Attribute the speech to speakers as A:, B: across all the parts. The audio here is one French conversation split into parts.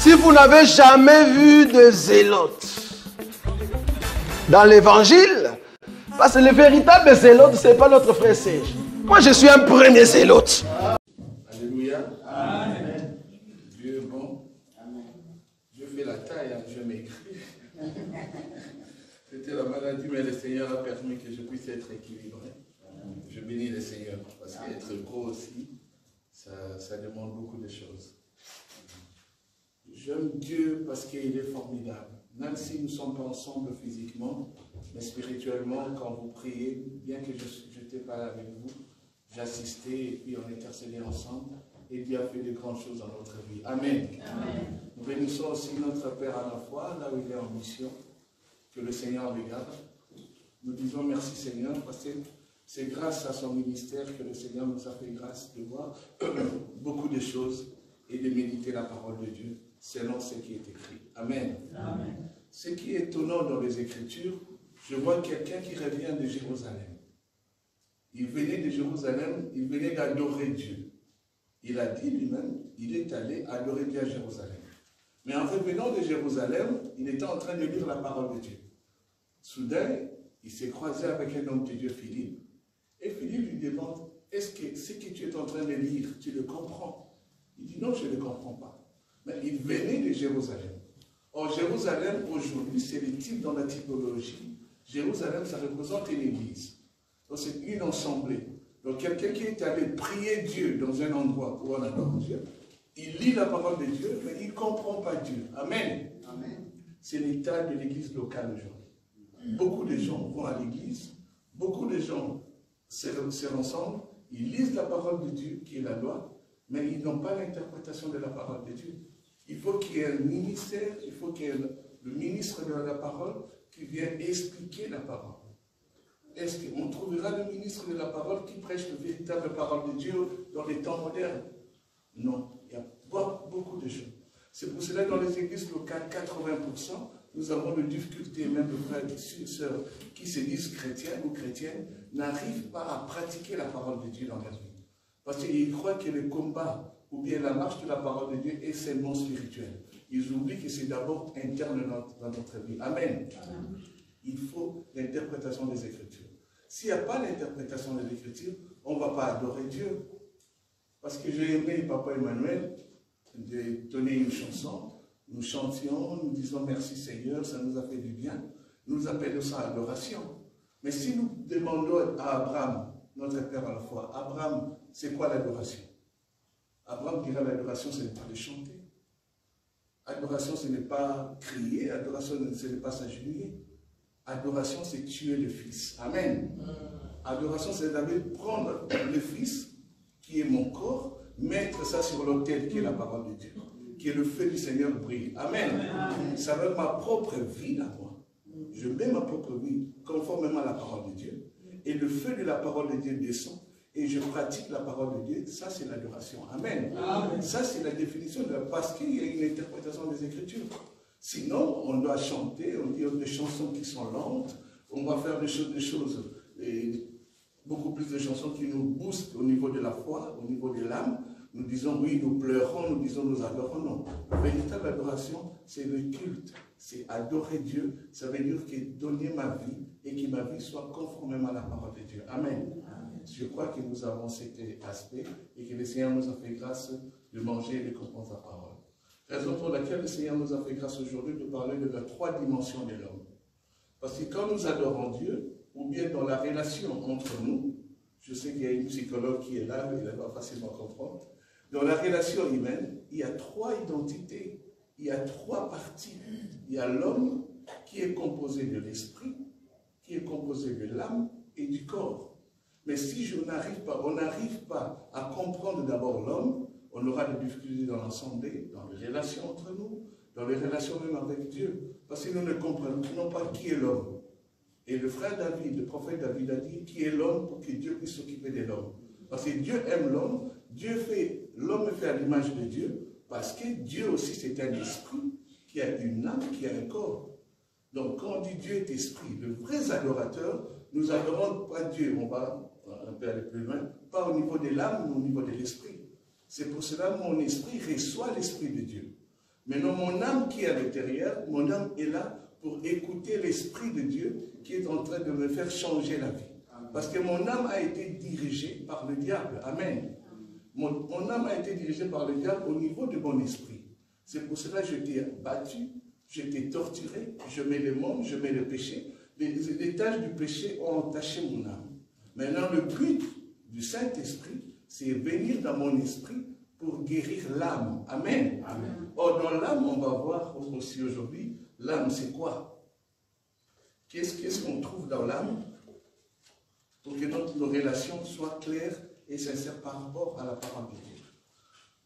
A: Si vous n'avez jamais vu de zélotes dans l'évangile, parce que le véritable zélote, ce n'est pas notre frère Serge. Moi, je suis un premier zélote.
B: Alléluia. Amen. Dieu est bon. Amen. Dieu fait la taille, hein, Dieu m'écrit. C'était la maladie, mais le Seigneur a permis que je puisse être équilibré. Je bénis le Seigneur, parce qu'être gros aussi, ça demande beaucoup de choses. J'aime Dieu parce qu'il est formidable. Même si nous ne sommes pas ensemble physiquement, mais spirituellement, quand vous priez, bien que je n'étais pas là avec vous, j'assistais et puis on intercédait ensemble et Dieu a fait de grandes choses dans notre vie. Amen. Amen. Nous bénissons aussi notre Père à la foi, là où il est en mission, que le Seigneur le garde. Nous disons merci Seigneur parce que c'est grâce à son ministère que le Seigneur nous a fait grâce de voir beaucoup de choses et de méditer la parole de Dieu selon ce qui est écrit. Amen. Amen. Ce qui est étonnant dans les Écritures, je vois quelqu'un qui revient de Jérusalem. Il venait de Jérusalem, il venait d'adorer Dieu. Il a dit lui-même, il est allé adorer Dieu à Jérusalem. Mais en revenant de Jérusalem, il était en train de lire la parole de Dieu. Soudain, il s'est croisé avec un homme de Dieu, Philippe. Et Philippe lui demande, est-ce que ce que tu es en train de lire, tu le comprends? Il dit, non, je ne le comprends pas. Mais il venait de Jérusalem. Or, Jérusalem, aujourd'hui, c'est le type dans la typologie. Jérusalem, ça représente une église. Donc, c'est une assemblée. Donc, quelqu'un qui est allé prier Dieu dans un endroit où on adore Dieu, il lit la parole de Dieu, mais il ne comprend pas Dieu. Amen. Amen. C'est l'état de l'église locale aujourd'hui. Beaucoup de gens vont à l'église, beaucoup de gens se rassemblent, ils lisent la parole de Dieu, qui est la loi, mais ils n'ont pas l'interprétation de la parole de Dieu. Il faut qu'il y ait un ministère, il faut qu'il y ait le ministre de la parole qui vienne expliquer la parole. Est-ce qu'on trouvera le ministre de la parole qui prêche la véritable parole de Dieu dans les temps modernes? Non, il y a beaucoup de gens. C'est pour cela que dans les églises locales, 80%, nous avons des difficultés, même de frères et sœurs qui se disent chrétiens ou chrétiennes, n'arrivent pas à pratiquer la parole de Dieu dans leur vie. Parce qu'ils croient que le combat ou bien la marche de la parole de Dieu est seulement spirituelle. Ils oublient que c'est d'abord interne dans notre vie. Amen. Amen. Il faut l'interprétation des Écritures. S'il n'y a pas l'interprétation des Écritures, on ne va pas adorer Dieu. Parce que j'ai aimé Papa Emmanuel de donner une chanson. Nous chantions, nous disons merci Seigneur, ça nous a fait du bien. Nous appelons ça adoration. Mais si nous demandons à Abraham, notre Père à la foi, Abraham, c'est quoi l'adoration? Abraham dira l'adoration, ce n'est pas de chanter. Adoration, ce n'est pas crier. Adoration, ce n'est pas s'agenouiller. Adoration, c'est tuer le Fils. Amen. Adoration, c'est d'aller prendre le Fils, qui est mon corps, mettre ça sur l'autel, qui est la parole de Dieu, qui est le feu du Seigneur brille. Amen. Amen. Ça va être ma propre vie à moi. Je mets ma propre vie conformément à la parole de Dieu. Et le feu de la parole de Dieu descend. Et je pratique la parole de Dieu, ça c'est l'adoration. Amen. Amen. Ça c'est la définition, parce qu'il y a une interprétation des Écritures. Sinon, on doit chanter, on dit des chansons qui sont lentes, on va faire des choses beaucoup plus de chansons qui nous boostent au niveau de la foi, au niveau de l'âme. Nous disons oui, nous pleurons, nous disons nous adorons. Non. La véritable adoration, c'est le culte. C'est adorer Dieu. Ça veut dire que donner ma vie et que ma vie soit conformément à la parole de Dieu. Amen. Je crois que nous avons cet aspect et que le Seigneur nous a fait grâce de manger et de comprendre sa parole. Raison pour laquelle le Seigneur nous a fait grâce aujourd'hui de parler de la 3 dimensions de l'homme. Parce que quand nous adorons Dieu, ou bien dans la relation entre nous, je sais qu'il y a une psychologue qui est là, elle va facilement comprendre, dans la relation humaine, il y a 3 identités, il y a 3 parties. Il y a l'homme qui est composé de l'esprit, qui est composé de l'âme et du corps. Mais si on n'arrive pas à comprendre d'abord l'homme, on aura des difficultés dans l'assemblée, dans les relations entre nous, dans les relations même avec Dieu. Parce que nous ne comprenons pas qui est l'homme. Et le frère David, le prophète David a dit qui est l'homme pour que Dieu puisse s'occuper de l'homme. Parce que Dieu aime l'homme, l'homme fait à l'image de Dieu, parce que Dieu aussi c'est un esprit qui a une âme, qui a un corps. Donc quand on dit Dieu est esprit, le vrai adorateur, nous adorons pas Dieu, on va un peu aller plus loin, pas au niveau de l'âme, mais au niveau de l'esprit. C'est pour cela que mon esprit reçoit l'esprit de Dieu. Maintenant, mon âme qui est à l'intérieur, mon âme est là pour écouter l'Esprit de Dieu qui est en train de me faire changer la vie. Parce que mon âme a été dirigée par le diable. Amen. Mon âme a été dirigée par le diable au niveau de mon esprit. C'est pour cela que je t'ai battu, je t'ai torturé, je mets le monde, je mets le péché. Les tâches du péché ont entaché mon âme. Maintenant, le but du Saint-Esprit, c'est venir dans mon esprit pour guérir l'âme. Amen. Amen. Or, dans l'âme, on va voir aussi aujourd'hui, l'âme, c'est quoi? Qu'est-ce qu'on trouve dans l'âme pour que nos relations soient claires et sincères par rapport à la parole de Dieu?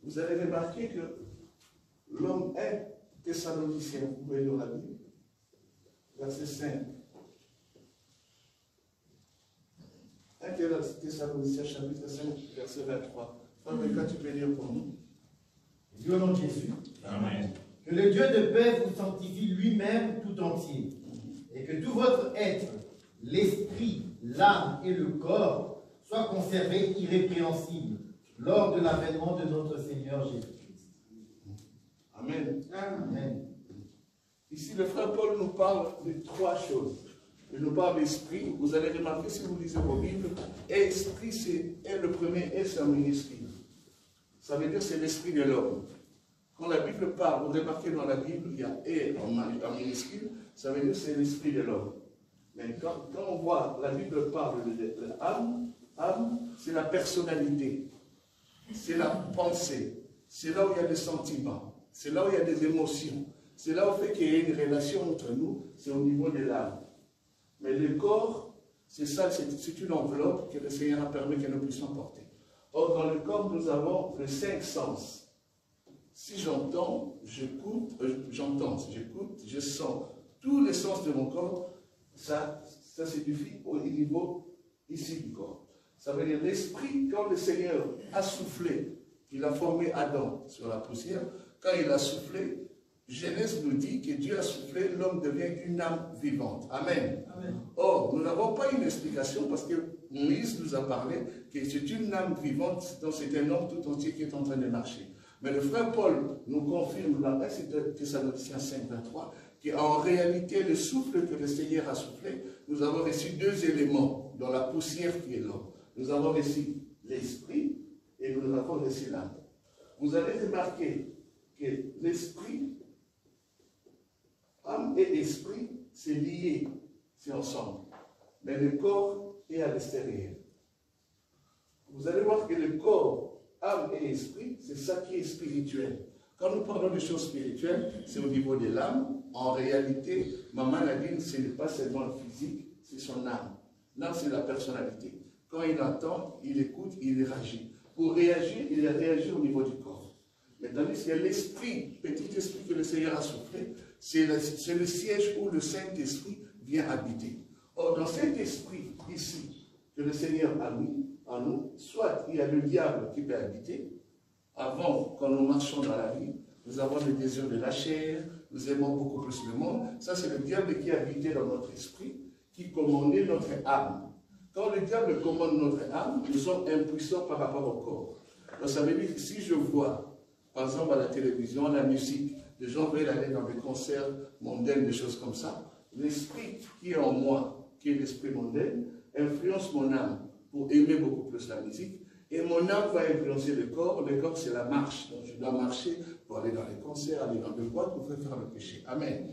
B: Vous avez remarqué que l'homme est Thessalonicien. Vous pouvez lire la Bible. Verset 5. 1 Thessaloniciens chapitre 5, verset 23. Frère Becca, tu peux lire pour nous.
C: Dieu au nom de Jésus.
B: Amen.
C: Que le Dieu de paix vous sanctifie lui-même tout entier. Et que tout votre être, l'esprit, l'âme et le corps soient conservés irrépréhensibles lors de l'avènement de notre Seigneur Jésus-Christ.
B: Amen.
C: Amen.
B: Ici, le frère Paul nous parle de trois choses. Il nous parle d'esprit. Vous allez remarquer si vous lisez vos Bibles, esprit, c'est le premier S, c'est un minuscule. Ça veut dire c'est l'esprit de l'homme. Quand la Bible parle, vous remarquez dans la Bible, il y a E en minuscule, ça veut dire c'est l'esprit de l'homme. Mais quand on voit, la Bible parle de l'âme, âme, c'est la personnalité, c'est la pensée, c'est là où il y a des sentiments, c'est là où il y a des émotions, c'est là où fait qu'il y a une relation entre nous, c'est au niveau de l'âme. Mais le corps, c'est ça, c'est une enveloppe que le Seigneur a permis que nous puissions porter. Or, dans le corps, nous avons les 5 sens. Si j'entends, j'écoute, si j'écoute, je sens. Tous les sens de mon corps, ça signifie au niveau ici du corps. Ça veut dire l'esprit, quand le Seigneur a soufflé, il a formé Adam sur la poussière, quand il a soufflé, Genèse nous dit que Dieu a soufflé, l'homme devient une âme vivante. Amen. Amen. Or, nous n'avons pas une explication parce que Moïse nous a parlé que c'est une âme vivante, donc c'est un homme tout entier qui est en train de marcher. Mais le frère Paul nous confirme dans 1 Thessaloniciens 5, 23, qu'en réalité, le souffle que le Seigneur a soufflé, nous avons reçu 2 éléments dans la poussière qui est l'homme. Nous avons reçu l'esprit et nous avons reçu l'âme. Vous allez remarquer que l'esprit, âme et esprit, c'est lié, c'est ensemble. Mais le corps est à l'extérieur. Vous allez voir que le corps, âme et esprit, c'est ça qui est spirituel. Quand nous parlons de choses spirituelles, c'est au niveau de l'âme. En réalité, Maman Nadine, ce n'est pas seulement le physique, c'est son âme. L'âme, c'est la personnalité. Quand il entend, il écoute, il réagit. Pour réagir, il réagit au niveau du corps. Mais tandis qu'il y a l'esprit, petit esprit que le Seigneur a soufflé, c'est le siège où le Saint-Esprit vient habiter. Or, dans cet esprit ici, que le Seigneur a mis en nous, soit il y a le diable qui peut habiter. Avant, quand nous marchons dans la vie, nous avons le désir de la chair, nous aimons beaucoup plus le monde. Ça, c'est le diable qui habitait dans notre esprit, qui commandait notre âme. Quand le diable commande notre âme, nous sommes impuissants par rapport au corps. Donc, ça veut dire que si je vois, par exemple, à la télévision, la musique, les gens veulent aller dans des concerts mondains, des choses comme ça, l'esprit qui est en moi, qui est l'esprit mondain, influence mon âme pour aimer beaucoup plus la musique. Et mon âme va influencer le corps. Le corps, c'est la marche. Donc, je dois marcher pour aller dans les concerts, aller dans les boîtes pour faire le péché. Amen.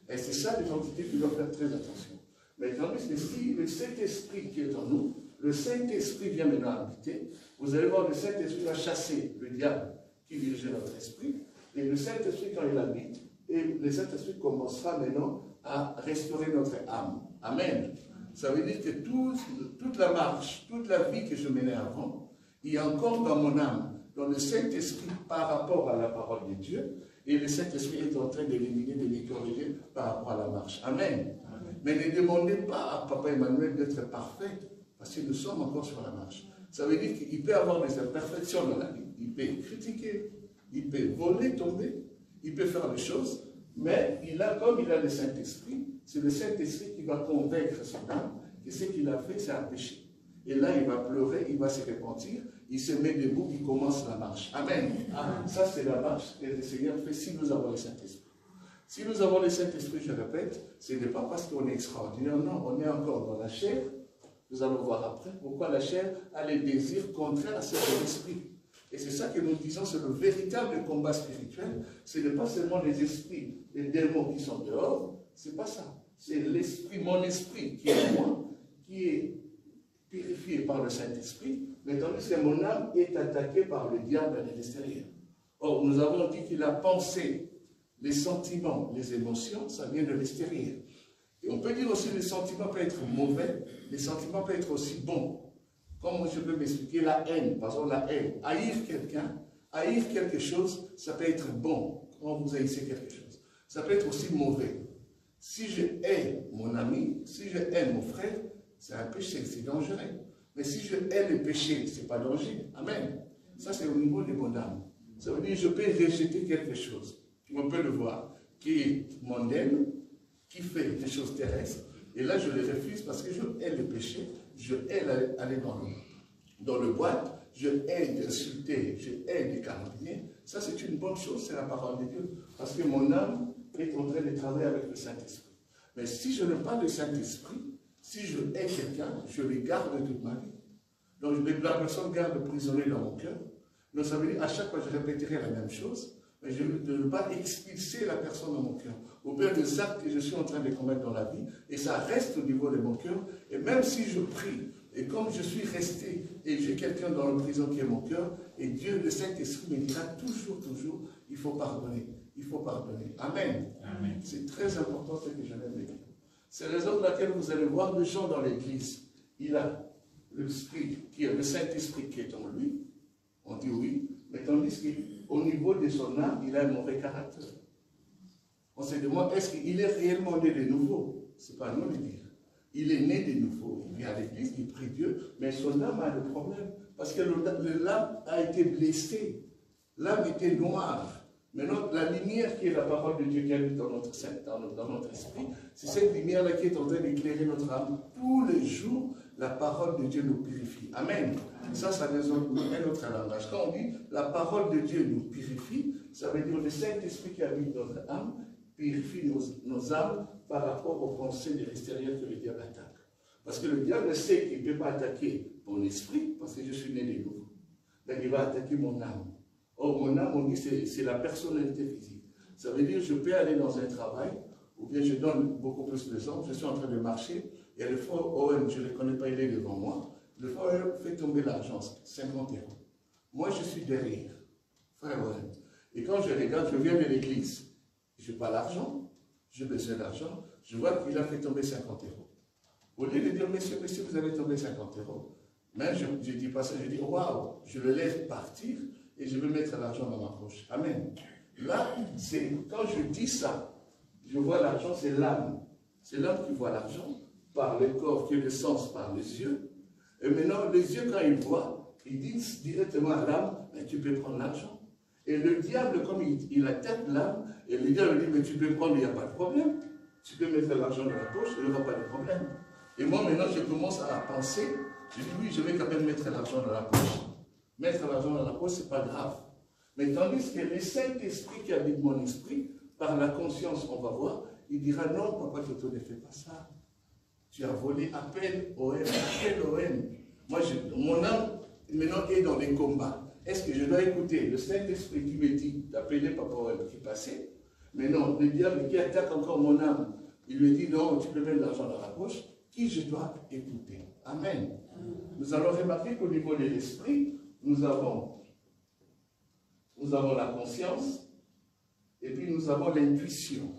B: Et c'est ça l'identité qui doit faire très attention. Mais tandis que si le Saint-Esprit qui est en nous, le Saint-Esprit vient maintenant habiter, vous allez voir le Saint-Esprit va chasser le diable qui dirigeait notre esprit. Et le Saint-Esprit, quand il habite, et le Saint-Esprit commencera maintenant à restaurer notre âme. Amen. Ça veut dire que toute la marche, toute la vie que je menais avant, il y a encore dans mon âme, dans le Saint-Esprit par rapport à la parole de Dieu, et le Saint-Esprit est en train d'éliminer, de les corriger par rapport à la marche. Amen. Amen. Mais ne demandez pas à Papa Emmanuel d'être parfait, parce que nous sommes encore sur la marche. Ça veut dire qu'il peut avoir des imperfections dans la vie. Il peut critiquer, il peut voler, tomber, il peut faire des choses, mais comme il a le Saint-Esprit, c'est le Saint-Esprit qui va convaincre son âme que ce qu'il a fait, c'est un péché. Et là, il va pleurer, il va se repentir, il se met debout, il commence la marche. Amen. Amen. Ça, c'est la marche que le Seigneur fait si nous avons le Saint-Esprit. Si nous avons le Saint-Esprit, je répète, ce n'est pas parce qu'on est extraordinaire, non, on est encore dans la chair. Nous allons voir après pourquoi la chair a les désirs contraires à ceux de l'esprit. Et c'est ça que nous disons, c'est le véritable combat spirituel. Ce n'est pas seulement les esprits, les démons qui sont dehors, c'est pas ça. C'est l'esprit, mon esprit qui est moi, qui est purifié par le Saint-Esprit, mais tandis que mon âme est attaquée par le diable à l'extérieur. Or, nous avons dit que la pensée, les sentiments, les émotions, ça vient de l'extérieur. Et on peut dire aussi que les sentiments peuvent être mauvais, les sentiments peuvent être aussi bons. Comme je peux m'expliquer, la haine, par exemple la haine, haïr quelqu'un, haïr quelque chose, ça peut être bon, quand vous haïssez quelque chose. Ça peut être aussi mauvais. Si je hais mon ami, si je hais mon frère, c'est un péché, c'est dangereux. Mais si je hais le péché, ce n'est pas dangereux. Amen. Ça, c'est au niveau des bonnes âmes. Ça veut dire que je peux rejeter quelque chose. On peut le voir, qui est mondaine, qui fait des choses terrestres, et là je les refuse parce que je hais le péché, je hais aller dans le boîte, je hais d'insulter, je hais de calomnier. Ça c'est une bonne chose, c'est la parole de Dieu, parce que mon âme est en train de travailler avec le Saint-Esprit. Mais si je n'ai pas le Saint-Esprit, si je hais quelqu'un, je le garde toute ma vie. Donc la personne garde prisonnier dans mon cœur. Donc ça veut dire à chaque fois je répéterai la même chose, mais je ne veux pas expulser la personne dans mon cœur. Au pire des actes que je suis en train de commettre dans la vie, et ça reste au niveau de mon cœur, et même si je prie, et comme je suis resté, et j'ai quelqu'un dans la prison qui est mon cœur, et Dieu, le Saint-Esprit me dira toujours, il faut pardonner. Il faut pardonner. Amen. Amen. C'est très important ce que je viens de dire. C'est la raison pour laquelle vous allez voir des gens dans l'église. Il a l'esprit, qui est le Saint-Esprit qui est en lui. On dit oui, mais tandis qu'au niveau de son âme, il a un mauvais caractère. On se demande, est-ce qu'il est réellement né de nouveau? Ce n'est pas à nous de dire. Il est né de nouveau. Il vient à l'église, il prie Dieu, mais son âme a le problème. Parce que l'âme a été blessée. L'âme était noire. Maintenant, la lumière qui est la parole de Dieu qui habite dans notre esprit, c'est cette lumière-là qui est en train d'éclairer notre âme. Tous les jours, la parole de Dieu nous purifie. Amen. Ça résonne un autre langage. Quand on dit la parole de Dieu nous purifie, ça veut dire le Saint-Esprit qui habite notre âme purifie nos âmes par rapport aux pensées de l'extérieur que le diable attaque. Parce que le diable sait qu'il ne peut pas attaquer mon esprit, parce que je suis né de nouveau. Donc il va attaquer mon âme. Or, mon âme, on dit, c'est la personnalité physique. Ça veut dire que je peux aller dans un travail, ou bien je donne beaucoup plus d'exemples, je suis en train de marcher, et le frère Owen, je ne le connais pas, il est devant moi, le frère Owen fait tomber l'argent, 50 €. Moi, je suis derrière, frère Owen. Et quand je regarde, je viens de l'église, je n'ai pas l'argent, j'ai besoin d'argent, je vois qu'il a fait tomber 50 €. Au lieu de dire, monsieur, vous avez tombé 50 €, mais je ne dis pas ça, je dis, waouh, je le laisse partir, et je vais mettre l'argent dans ma poche. Amen. Là, c'est quand je dis ça, je vois l'argent, c'est l'âme. C'est l'âme qui voit l'argent par le corps, qui est le sens par les yeux. Et maintenant, les yeux, quand ils voient, ils disent directement à l'âme, mais tu peux prendre l'argent. Et le diable, comme il attaque l'âme, et le diable dit, mais tu peux prendre, il n'y a pas de problème. Tu peux mettre l'argent dans la poche, il n'y aura pas de problème. Et moi, maintenant, je commence à penser, je dis, oui, je vais quand même mettre l'argent dans la poche. Mettre l'argent dans la poche, ce n'est pas grave. Mais tandis que le Saint-Esprit qui habite mon esprit, par la conscience, on va voir, il dira, non, papa, Toto, ne fais pas ça. Tu as volé, appelle OM. Moi, mon âme, maintenant, est dans les combats. Est-ce que je dois écouter le Saint-Esprit qui me dit d'appeler papa OM qui passait? Mais non, le diable qui attaque encore mon âme, il lui dit, non, tu peux mettre l'argent dans la poche. Qui je dois écouter? Amen. Nous allons remarquer qu'au niveau de l'esprit, nous avons la conscience et puis nous avons l'intuition.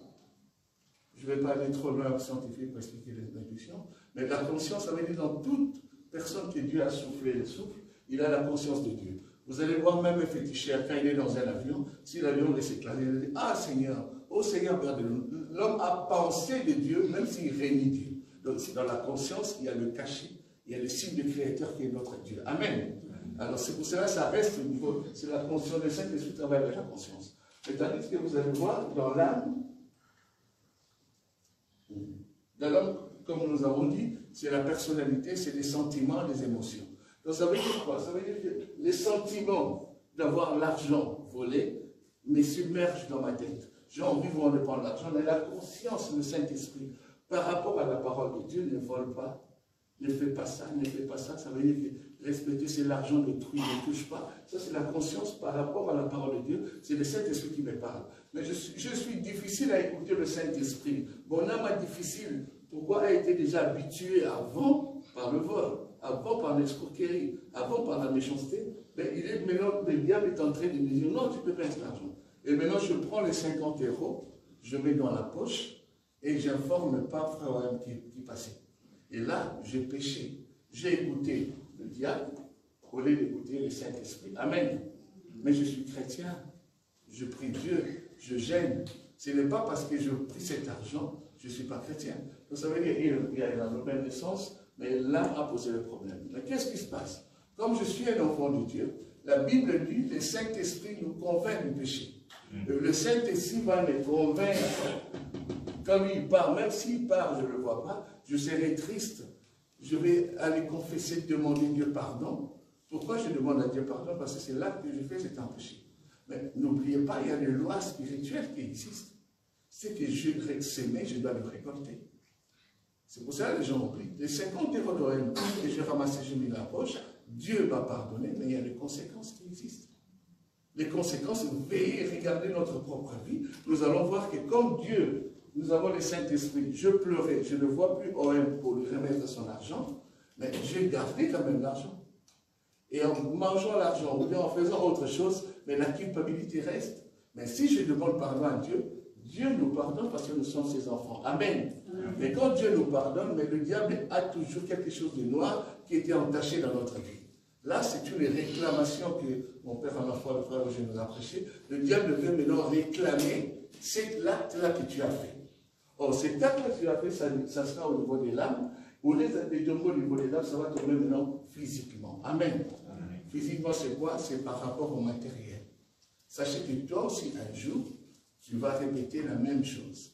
B: Je ne vais pas aller trop loin scientifique pour expliquer l'intuition, mais la conscience, ça veut dire dans toute personne que Dieu a soufflé le souffle, il a la conscience de Dieu. Vous allez voir même un féticheur, quand il est dans un avion, si l'avion laisse éclater, il dit, ah Seigneur, oh Seigneur, l'homme a pensé de Dieu, même s'il renie Dieu. Donc dans la conscience, il y a le cachet, il y a le signe du Créateur qui est notre Dieu. Amen. Alors c'est pour cela que ça reste au niveau, c'est la conscience de Saint-Esprit qui travaille avec la conscience. Mais tandis que vous allez voir, dans l'âme, comme nous avons dit, c'est la personnalité, c'est les sentiments, les émotions. Donc ça veut dire quoi? Ça veut dire que les sentiments d'avoir l'argent volé me submergent dans ma tête. J'ai envie vraiment de prendre l'argent, mais la conscience, le Saint-Esprit, par rapport à la parole de Dieu, ne vole pas. Ne fais pas ça, ne fais pas ça. Ça veut dire que respecter, c'est l'argent d'autrui, ne touche pas. Ça, c'est la conscience par rapport à la parole de Dieu. C'est le Saint-Esprit qui me parle. Mais je suis difficile à écouter le Saint-Esprit. Mon âme est difficile. Pourquoi elle a été déjà habituée avant par le vol, avant par l'escroquerie, avant par la méchanceté. Mais maintenant, le diable est en train de me dire, non, tu peux pas cet argent. Et maintenant, je prends les 50 €, je mets dans la poche et j'informe le pape frère qui passait. Et là, j'ai péché. J'ai écouté le diable au lieu d'écouter le Saint-Esprit. Amen. Mais je suis chrétien. Je prie Dieu. Je gêne. Ce n'est pas parce que je prie cet argent, je ne suis pas chrétien. Donc ça veut dire qu'il y a la nouvelle naissance, mais l'âme a posé le problème. Mais qu'est-ce qui se passe? Comme je suis un enfant de Dieu, la Bible dit que le Saint-Esprit nous convainc du péché. Le Saint-Esprit va me convaincre. Comme il part, même s'il part, je ne le vois pas, je serai triste. Je vais aller confesser, demander Dieu pardon. Pourquoi je demande à Dieu pardon? Parce que c'est l'acte que je fais, c'est un péché. Mais n'oubliez pas, il y a des lois spirituelles qui existent. C'est que je sème, je dois le récolter. C'est pour ça que les gens oublient. Les 50 € d'Oréal que j'ai ramassé, j'ai mis dans la poche, Dieu m'a pardonné, mais il y a des conséquences qui existent. Les conséquences, veillez, regardez notre propre vie. Nous allons voir que comme Dieu, nous avons le Saint-Esprit. Je pleurais, je ne vois plus OM pour lui remettre son argent, mais j'ai gardé quand même l'argent. Et en mangeant l'argent, ou bien en faisant autre chose, mais la culpabilité reste. Mais si je demande pardon à Dieu, Dieu nous pardonne parce que nous sommes ses enfants. Amen. Mais quand Dieu nous pardonne, mais le diable a toujours quelque chose de noir qui était entaché dans notre vie. Là, c'est une réclamation que mon père en enfant, le frère Roger nous a prêché. Le diable veut maintenant réclamer cet acte-là que tu as fait. Or, cet acte-là que tu as fait, ça sera au niveau des lames. Au lieu de tomber au niveau des lames, ça va tomber maintenant physiquement. Amen. Amen. Physiquement, c'est quoi? C'est par rapport au matériel. Sachez que toi aussi, un jour, tu vas répéter la même chose.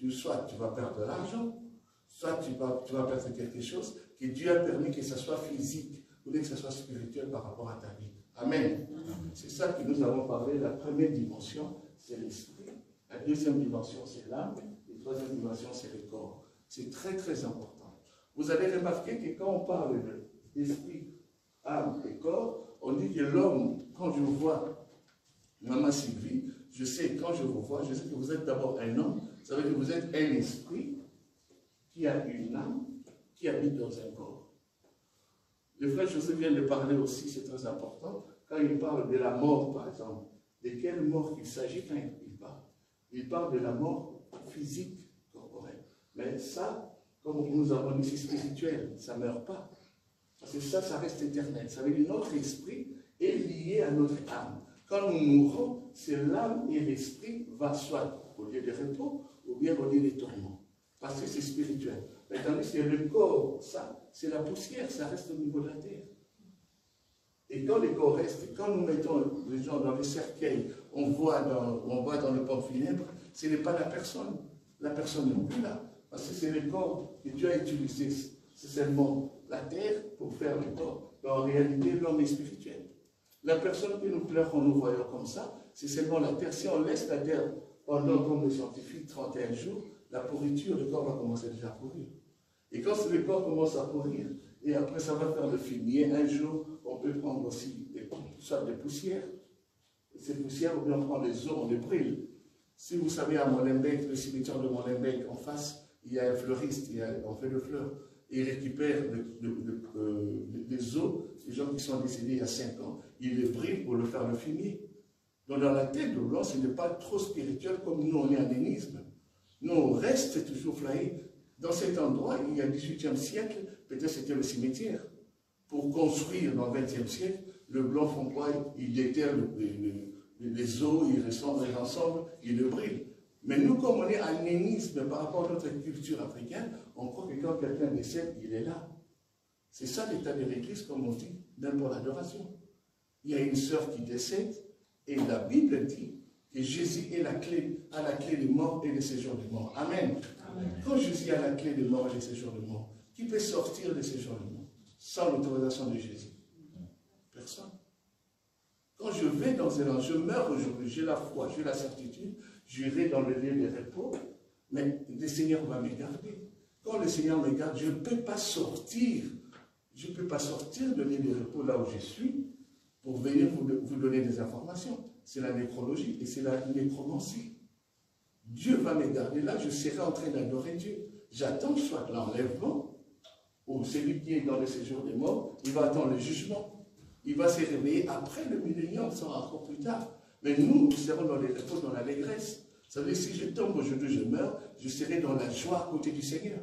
B: Soit tu vas perdre de l'argent, soit tu vas perdre quelque chose que Dieu a permis que ce soit physique, ou que ce soit spirituel par rapport à ta vie. Amen. C'est ça que nous avons parlé. La première dimension, c'est l'esprit. La deuxième dimension, c'est l'âme. La troisième dimension, c'est le corps. C'est très, très important. Vous avez remarqué que quand on parle d'esprit, âme et corps, on dit que l'homme, quand je vois Maman Sylvie, je sais, quand je vous vois, je sais que vous êtes d'abord un homme. Ça veut dire que vous êtes un esprit qui a une âme, qui habite dans un corps. Le frère José vient de parler aussi, c'est très important, quand il parle de la mort, par exemple. De quelle mort il s'agit quand il parle? Il parle de la mort physique, corporelle. Mais ça, comme nous avons dit, c'est spirituel, ça ne meurt pas. Parce que ça reste éternel. Ça veut dire que notre esprit est lié à notre âme. Quand nous mourrons, c'est l'âme et l'esprit va soit au lieu de repos, ou bien au lieu de tourments. Parce que c'est spirituel. Mais tandis que le corps, ça, c'est la poussière, ça reste au niveau de la terre. Et quand le corps reste, quand nous mettons les gens dans les cercueils, on voit dans le port funèbre, ce n'est pas la personne. La personne n'est plus là. Parce que c'est le corps que Dieu a utilisé. C'est seulement la terre pour faire le corps. Mais en réalité, l'homme est spirituel. La personne que nous pleurons, nous voyons comme ça, c'est seulement la terre. Si on laisse la terre pendant, comme les scientifiques, 31 jours, la pourriture, le corps va commencer déjà à pourrir. Et quand le corps commence à pourrir, et après ça va faire le fumier, un jour, on peut prendre aussi des poussières. Ces poussières, ou bien on prend les eaux, on les brûle. Si vous savez, à Molenbeek, le cimetière de Molenbeek, en face, il y a un fleuriste, on fait de fleurs. Et il récupère des os, des gens qui sont décédés il y a 5 ans, il les brûle pour le faire le fumier. Donc dans la tête de blanc, ce n'est pas trop spirituel comme nous, on est en hénisme. Nous, on reste toujours flyés. Dans cet endroit, il y a 18e siècle, peut-être c'était le cimetière. Pour construire dans le 20e siècle, le blanc font quoi? Il déterre les os, ils ressemblent ensemble, ils le brûlent. Mais nous, comme on est en hénisme par rapport à notre culture africaine, on croit que quand quelqu'un décède, il est là. C'est ça l'état de l'Église, comme on dit, même pour l'adoration. Il y a une sœur qui décède, et la Bible dit que Jésus est à la clé des morts et des séjours des morts. Amen. Amen. Quand Jésus a la clé des morts et des séjours des morts, qui peut sortir des séjours des morts sans l'autorisation de Jésus? personne. Quand je vais dans un je meurs aujourd'hui, j'ai la foi, j'ai la certitude, j'irai dans le lieu de repos, mais le Seigneur va me garder. Quand le Seigneur me garde, je ne peux pas sortir. Je ne peux pas sortir de lieu de repos là où je suis pour venir vous donner des informations. C'est la nécrologie et c'est la nécromancie. Dieu va me garder là, je serai en train d'adorer Dieu. J'attends soit l'enlèvement, ou celui qui est dans le séjour des morts, il va attendre le jugement. Il va se réveiller après le millénium, ça sera encore plus tard. Mais nous serons dans les repos, dans l'allégresse. Ça veut dire, si je tombe aujourd'hui, je meurs, je serai dans la joie à côté du Seigneur.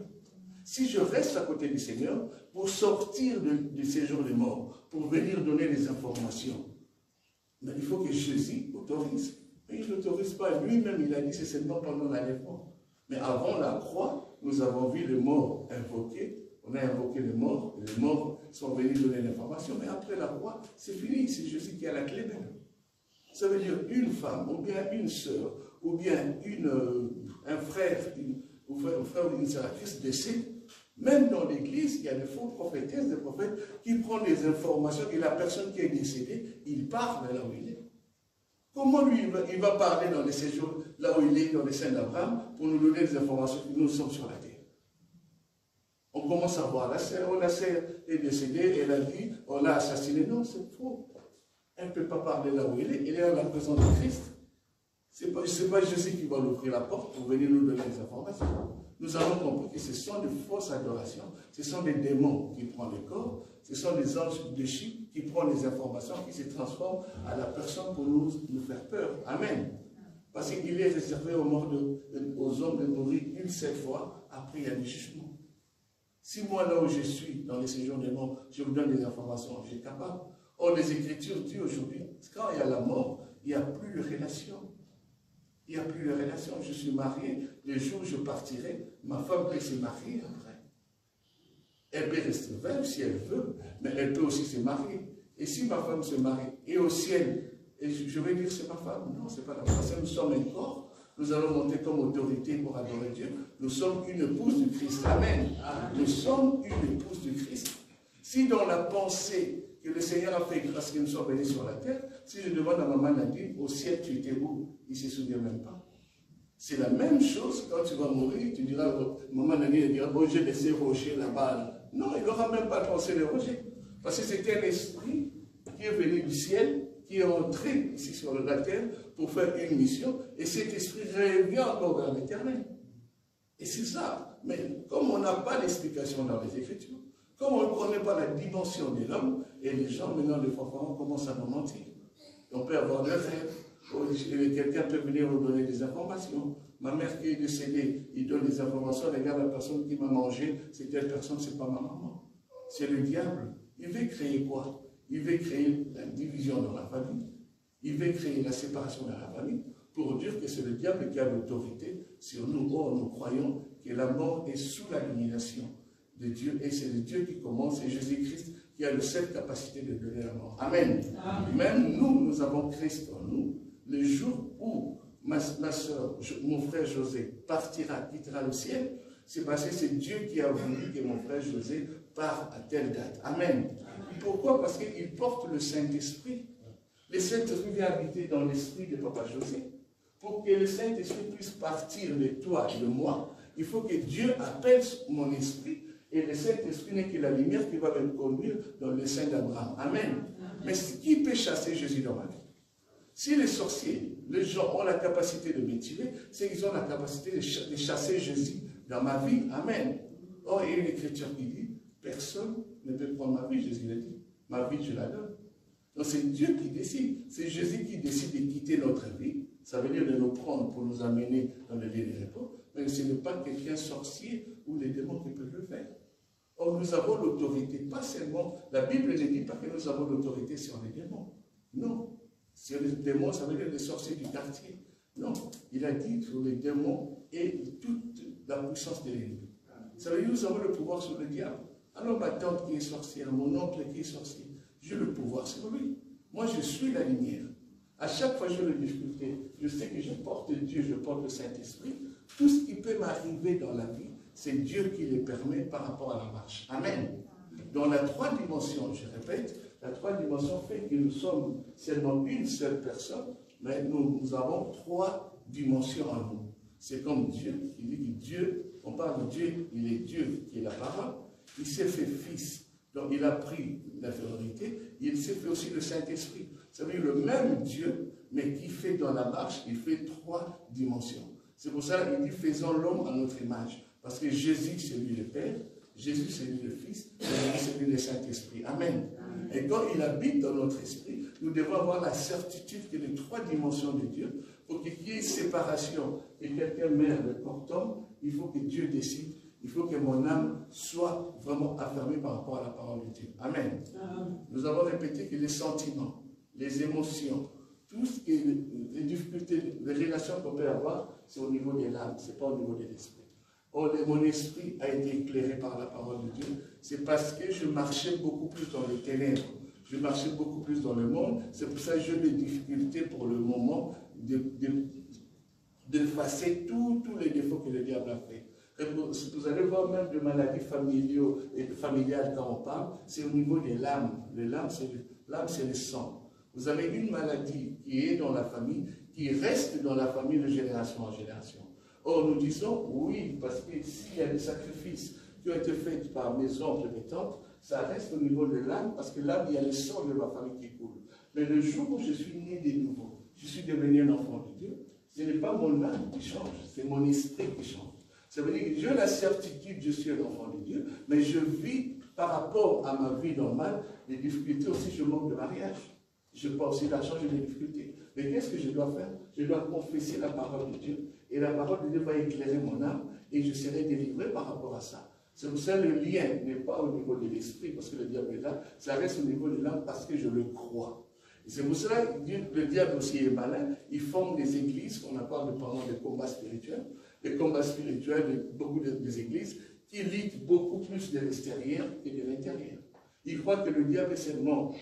B: Si je reste à côté du Seigneur, pour sortir du séjour des morts, pour venir donner des informations, mais il faut que Jésus autorise. Mais il n'autorise pas. Lui-même, il a dit, c'est seulement pendant l'enlèvement. Mais avant la croix, nous avons vu les morts invoqués. On a invoqué les morts sont venus donner l'information. Mais après la croix, c'est fini. C'est Jésus qui a la clé même. Ça veut dire une femme, ou bien une sœur, ou bien un frère, ou une sœur Christ décède. Même dans l'église, il y a des faux prophétesses, des prophètes qui prennent des informations et la personne qui est décédée, il part vers là où il est. Comment lui, il va parler dans les séjours, là où il est, dans les scènes d'Abraham, pour nous donner des informations que nous sommes sur la terre? On commence à voir la sœur est décédée, elle a dit, on l'a assassiné. Non, c'est faux. Elle ne peut pas parler là où elle est en la présence de Christ. Ce n'est pas Jésus qui va lui ouvrir la porte pour venir nous donner des informations. Nous avons compris que ce sont des fausses adorations, ce sont des démons qui prennent le corps, ce sont des anges de Chypre qui prennent les informations, qui se transforment à la personne pour nous faire peur. Amen. Parce qu'il est réservé aux hommes de mourir une seule fois, après il y a le jugement. Si moi, là où je suis, dans les séjours des morts, je vous donne des informations, je suis capable. Or, les Écritures disent aujourd'hui, quand il y a la mort, il n'y a plus de relation. Il n'y a plus de relation. Je suis marié, le jour où je partirai, ma femme peut se marier après. Elle peut rester veuve si elle veut, mais elle peut aussi se marier. Et si ma femme se marie, et au ciel, et je vais dire c'est ma femme, non, c'est pas la femme, parce que nous sommes un corps, nous allons monter comme autorité pour adorer Dieu. Nous sommes une épouse du Christ. Amen. Nous sommes une épouse du Christ. Si dans la pensée que le Seigneur a fait grâce que nous sommes venus sur la terre, si je demande à maman Nadine, au ciel tu étais où? Il ne se souvient même pas. C'est la même chose quand tu vas mourir, tu diras, maman Nadine dira, bon, j'ai laissé Roger là-bas. Non, il n'aura même pas pensé de Roger. Parce que c'était un esprit qui est venu du ciel, qui est entré ici sur la terre pour faire une mission, et cet esprit revient encore vers l'éternel. Et c'est ça. Mais comme on n'a pas d'explication dans les Écritures, comme on ne connaît pas la dimension de l'homme, et les gens maintenant, les fois, commencent à nous mentir. On peut avoir des rêves, quelqu'un peut venir nous donner des informations. Ma mère qui est décédée, il donne des informations, regarde la personne qui m'a mangé, c'est telle personne, c'est pas ma maman. C'est le diable. Il veut créer quoi? Il veut créer la division dans la famille. Il veut créer la séparation dans la famille pour dire que c'est le diable qui a l'autorité sur nous. Or, nous croyons que la mort est sous la domination de Dieu et c'est le Dieu qui commence, c'est Jésus-Christ qui a la seule capacité de donner la mort. Amen. Amen. Même nous avons Christ en nous. Le jour où ma soeur, mon frère José partira, quittera le ciel, c'est parce que c'est Dieu qui a voulu que mon frère José parte à telle date. Amen. Pourquoi? Parce qu'il porte le Saint-Esprit. Le Saint-Esprit vient habiter dans l'esprit de Papa José. Pour que le Saint-Esprit puisse partir de toi et de moi, il faut que Dieu appelle mon esprit et le Saint-Esprit n'est que la lumière qui va me conduire dans le sein d'Abraham. Amen. Mais qui peut chasser Jésus dans ma vie? Si les sorciers, les gens ont la capacité de me tuer, c'est qu'ils ont la capacité de chasser Jésus dans ma vie. Amen. Or, il y a une écriture qui dit, personne ne peut prendre ma vie, Jésus l'a dit. Ma vie, je la donne. Donc c'est Dieu qui décide. C'est Jésus qui décide de quitter notre vie. Ça veut dire de nous prendre pour nous amener dans le lieu de repos. Mais ce n'est pas quelqu'un sorcier ou les démons qui peuvent le faire. Or, nous avons l'autorité, pas seulement, la Bible ne dit pas que nous avons l'autorité sur les démons. Non. Sur les démons, ça veut dire les sorciers du quartier. Non. Il a dit sur les démons et toute la puissance de l'ennemi. Ça veut dire que nous avons le pouvoir sur le diable. Alors ma tante qui est sorcière, mon oncle qui est sorcier, j'ai le pouvoir sur lui. Moi, je suis la lumière. À chaque fois que j'ai des difficultés, je sais que je porte Dieu, je porte le Saint-Esprit. Tout ce qui peut m'arriver dans la vie, c'est Dieu qui le permet par rapport à la marche. Amen. Dans la 3 dimensions, je répète, La 3 dimensions fait que nous sommes seulement une seule personne, mais nous avons 3 dimensions en nous. C'est comme Dieu, qui dit que Dieu, on parle de Dieu, il est Dieu qui est la parole, il s'est fait fils, donc il a pris l'infériorité, il s'est fait aussi le Saint-Esprit. Ça veut dire le même Dieu, mais qui fait dans la marche, il fait 3 dimensions. C'est pour ça qu'il dit faisons l'homme à notre image, parce que Jésus c'est lui le Père, Jésus c'est lui le Fils, Jésus c'est lui le Saint-Esprit. Amen. Et quand il habite dans notre esprit, nous devons avoir la certitude que les 3 dimensions de Dieu, pour qu'il y ait séparation et quelqu'un meurt le corps tombe, il faut que Dieu décide, il faut que mon âme soit vraiment affermée par rapport à la parole de Dieu. Amen. Nous avons répété que les sentiments, les émotions, tout ce qui est les difficultés, les relations qu'on peut avoir, c'est au niveau de l'âme, ce n'est pas au niveau de l'esprit. Or, mon esprit a été éclairé par la parole de Dieu. C'est parce que je marchais beaucoup plus dans les ténèbres. Je marchais beaucoup plus dans le monde. C'est pour ça que j'ai des difficultés pour le moment d'effacer tous les défauts que le diable a fait. Vous allez voir même de maladies familiales quand on parle, c'est au niveau de l'âme. L'âme, c'est le sang. Vous avez une maladie qui est dans la famille, qui reste dans la famille de génération en génération. Or, nous disons oui, parce que s'il y a des sacrifices qui ont été faits par mes oncles et mes tantes, ça reste au niveau de l'âme, parce que l'âme, il y a le sang de ma famille qui coule. Mais le jour où je suis né de nouveau, je suis devenu un enfant de Dieu, ce n'est pas mon âme qui change, c'est mon esprit qui change. Ça veut dire que j'ai la certitude que je suis un enfant de Dieu, mais je vis par rapport à ma vie normale des difficultés aussi, je manque de mariage. Je pas aussi l'argent, j'ai des difficultés. Mais qu'est-ce que je dois faire? Je dois confesser la parole de Dieu. Et la parole de Dieu va éclairer mon âme et je serai délivré par rapport à ça. C'est pour ça que le lien n'est pas au niveau de l'esprit, parce que le diable est là, ça reste au niveau de l'âme parce que je le crois. C'est pour cela que le diable aussi est malin, il forme des églises, qu'on appelle pendant des combats spirituels. Les combats spirituels de beaucoup des églises qui liguent beaucoup plus de l'extérieur que de l'intérieur. Ils croient que le diable est seulement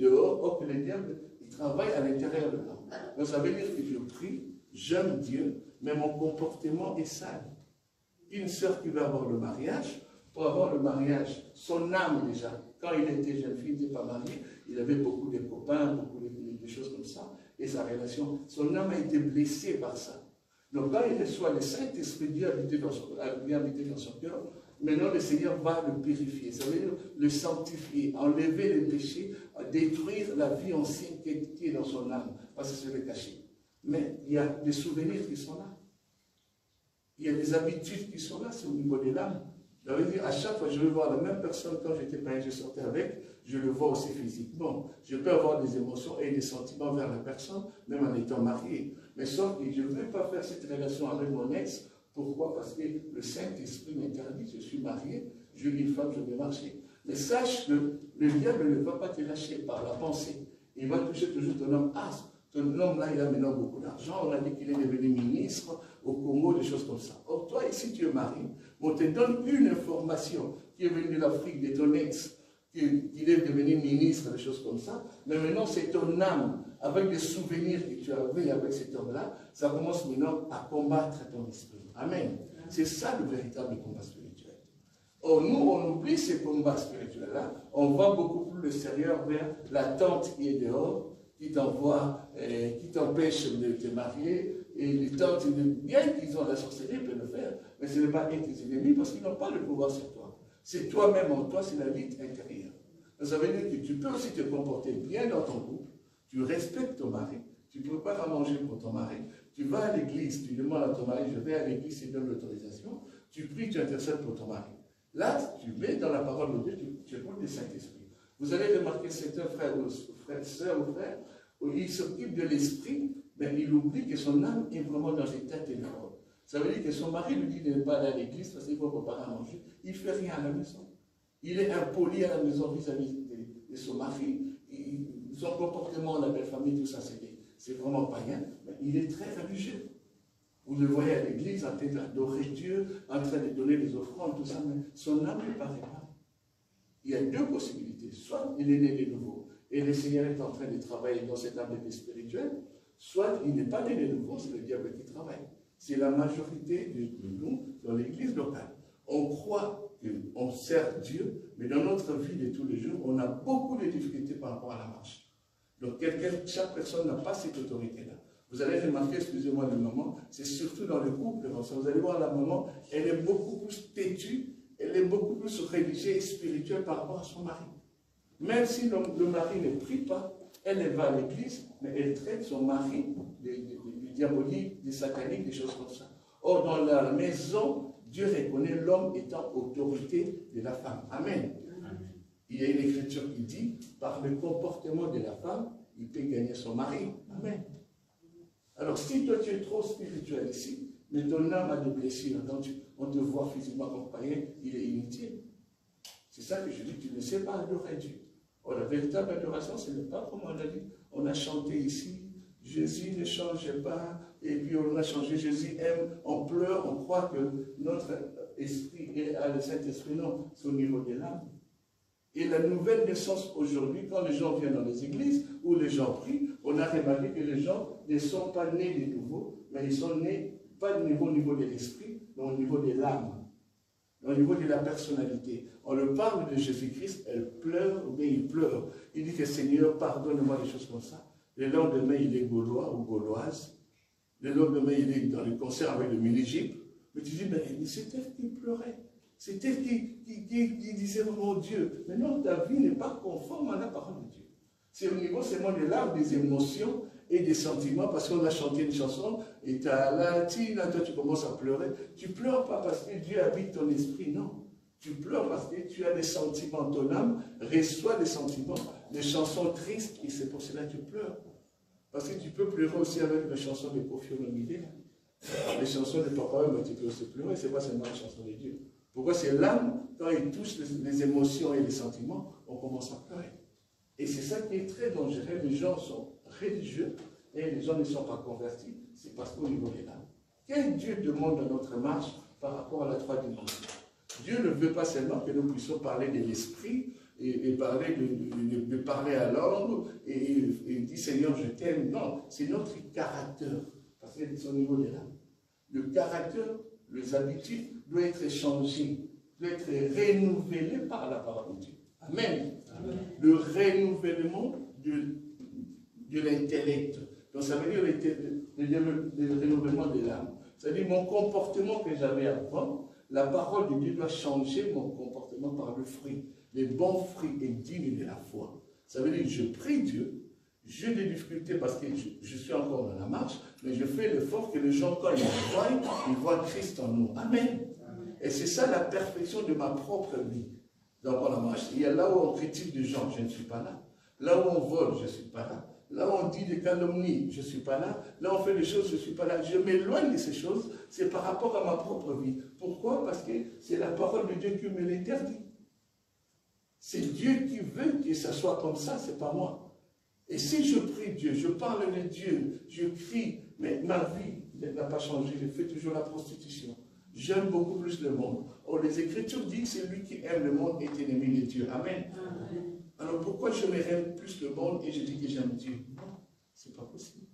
B: dehors, or que le diable il travaille à l'intérieur de l'homme. Donc ça veut dire que je prie, j'aime Dieu, mais mon comportement est sale. Une sœur qui veut avoir le mariage, pour avoir le mariage, son âme déjà, quand il était jeune fille, il n'était pas marié, il avait beaucoup de copains, beaucoup de choses comme ça, et sa relation, son âme a été blessée par ça. Donc quand il reçoit le Saint-Esprit, Dieu habité dans son cœur, maintenant le Seigneur va le purifier, ça veut dire le sanctifier, enlever les péchés, détruire la vie ancienne qui est dans son âme, parce que c'est le caché. Mais il y a des souvenirs qui sont là. Il y a des habitudes qui sont là, c'est au niveau de l'âme. Ça veut dire, à chaque fois, je vais voir la même personne quand j'étais pas, je sortais avec, je le vois aussi physiquement. Je peux avoir des émotions et des sentiments vers la personne, même en étant marié. Mais sauf que je ne veux pas faire cette relation avec mon ex. Pourquoi? Parce que le Saint-Esprit m'interdit, je suis marié, j'ai une femme, je vais marcher. Mais sache que le diable ne va pas te lâcher par la pensée. Il va toucher toujours ton homme. Ah, ton homme là, il a maintenant beaucoup d'argent. On a dit qu'il est devenu ministre au Congo, des choses comme ça. Or, toi, ici, tu es marié. On te donne une information qui est venue de l'Afrique, de ton ex, qu'il est devenu ministre, des choses comme ça. Mais maintenant, c'est ton âme, avec des souvenirs que tu avais avec cet homme-là, ça commence maintenant à combattre ton esprit. Amen. C'est ça le véritable combat spirituel. Or, nous, on oublie ces combats spirituels-là. On va beaucoup plus extérieur vers la tante qui est dehors, qui t'envoie, qui t'empêche de te marier. Et les tantes, bien qu'ils ont la sorcellerie, ils peuvent le faire, mais ce n'est pas être tes ennemis parce qu'ils n'ont pas le pouvoir sur toi. C'est toi-même en toi, c'est la lutte intérieure. Donc, ça veut dire que tu peux aussi te comporter bien dans ton couple, tu respectes ton mari, tu prépares à manger pour ton mari, tu vas à l'église, tu demandes à ton mari, je vais à l'église, il donne l'autorisation, tu pries, tu intercèdes pour ton mari. Là, tu mets dans la parole de Dieu, tu écoutes le Saint-Esprit. Vous allez remarquer certains frères ou sœurs ou frères, où ils s'occupent de l'esprit, mais il oublie que son âme est vraiment dans l'état ténébreux. Ça veut dire que son mari lui dit de ne pas aller à l'église parce qu'il faut préparer à manger. Il ne fait rien à la maison. Il est impoli à la maison vis-à-vis de son mari. Son comportement dans la belle famille, tout ça, c'est vraiment païen. Mais il est très religieux. Vous le voyez à l'église en train d'adorer Dieu, en train de donner des offrandes, tout ça, mais son âme ne paraît pas. Il y a deux possibilités. Soit il est né de nouveau et le Seigneur est en train de travailler dans cette âme spirituelle, soit il n'est pas né de nouveau, c'est le diable qui travaille. C'est la majorité de nous dans l'église locale. on croit qu'on sert Dieu, mais dans notre vie de tous les jours, on a beaucoup de difficultés par rapport à la marche. Donc chaque personne n'a pas cette autorité-là. Vous allez remarquer, excusez-moi le moment, c'est surtout dans le couple. Vous allez voir la maman, elle est beaucoup plus têtue, elle est beaucoup plus religieux et spirituelle par rapport à son mari. Même si le mari ne prie pas, elle va à l'église, mais elle traite son mari du diabolique, du satanique, des choses comme ça. Or, dans la maison, Dieu reconnaît l'homme étant autorité de la femme. Amen. Il y a une écriture qui dit, par le comportement de la femme, il peut gagner son mari. Amen. Alors, si toi tu es trop spirituel ici, mais ton âme a des blessures, donc on te voit physiquement comme païen, il est inutile. C'est ça que je dis, tu ne sais pas adorer Dieu. Or, la véritable adoration, ce n'est pas comme on a dit, on a chanté ici, Jésus ne change pas, et puis on a changé, Jésus aime, on pleure, on croit que notre esprit a le Saint-Esprit, non, c'est au niveau de l'âme. Et la nouvelle naissance aujourd'hui, quand les gens viennent dans les églises, où les gens prient, on a remarqué que les gens ne sont pas nés de nouveau, mais ils sont nés, pas au niveau de l'esprit, mais au niveau de l'âme, au niveau de la personnalité. On leur parle de Jésus-Christ, elle pleure, ou bien il pleure. Il dit que Seigneur, pardonne-moi des choses comme ça. Le lendemain, il est gaulois ou gauloise. Le lendemain, il est dans le concert avec le mini-jeep. Mais tu dis, mais c'est elle qui pleurait. C'est elle qui disait, oh mon Dieu. Mais non, ta vie n'est pas conforme à la parole de Dieu. C'est au niveau seulement de l'âme, des émotions et des sentiments, parce qu'on a chanté une chanson, et tu as là, toi tu commences à pleurer. Tu pleures pas parce que Dieu habite ton esprit, non. Tu pleures parce que tu as des sentiments, ton âme reçoit des sentiments, des chansons tristes, et c'est pour cela que tu pleures. Parce que tu peux pleurer aussi avec les chansons de Kofi Olomide. Les chansons de Papa, mais tu peux aussi pleurer, c'est pas seulement les chansons de Dieu. Pourquoi c'est l'âme, quand il touche les émotions et les sentiments, on commence à pleurer. Et c'est ça qui est très dangereux. Les gens sont religieux et les gens ne sont pas convertis. C'est parce qu'au niveau de l'âme. Quel Dieu demande dans notre marche par rapport à la troisième dimension? Dieu ne veut pas seulement que nous puissions parler de l'esprit et parler de parler à langue et dire Seigneur, je t'aime. Non, c'est notre caractère. Parce que c'est au niveau de l'âme. Le caractère, les habitudes doivent être changées, doivent être renouvelées par la parole de Dieu. Amen. Amen. Le renouvellement de l'intellect. Donc ça veut dire le renouvellement de l'âme. C'est-à-dire mon comportement que j'avais avant, la parole de Dieu doit changer mon comportement par le fruit. Les bons fruits est digne de la foi. Ça veut dire que je prie Dieu, j'ai des difficultés parce que je suis encore dans la marche, mais je fais l'effort que les gens, quand ils voient Christ en nous. Amen. Amen. Et c'est ça la perfection de ma propre vie. Dans la marche, il y a là où on critique des gens, je ne suis pas là. Là où on vole, je ne suis pas là. Là où on dit des calomnies, je ne suis pas là. Là où on fait des choses, je ne suis pas là. Je m'éloigne de ces choses, c'est par rapport à ma propre vie. Pourquoi? Parce que c'est la parole de Dieu qui me l'interdit. C'est Dieu qui veut que ça soit comme ça, c'est pas moi. Et si je prie Dieu, je parle de Dieu, je crie, mais ma vie n'a pas changé, je fais toujours la prostitution. J'aime beaucoup plus le monde. Or, les Écritures disent que celui qui aime le monde est ennemi de Dieu. Amen. Amen. Alors, pourquoi je m'aime plus le monde et je dis que j'aime Dieu? Non, ce n'est pas possible.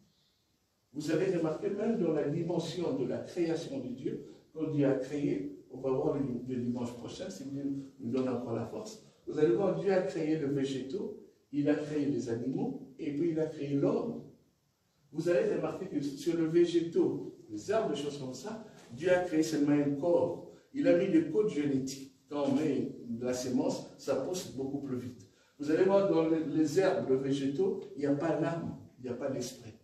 B: Vous avez remarqué même dans la dimension de la création de Dieu, quand Dieu a créé, on va voir le dimanche prochain, si Dieu nous donne encore la force, vous allez voir, Dieu a créé le végétaux, il a créé les animaux, et puis il a créé l'homme. Vous allez remarquer que sur le végétaux, les arbres, des choses comme ça, Dieu a créé seulement un corps. Il a mis des codes génétiques. Quand on met de la sémence, ça pousse beaucoup plus vite. Vous allez voir dans les herbes, les végétaux, il n'y a pas l'âme, il n'y a pas l'esprit.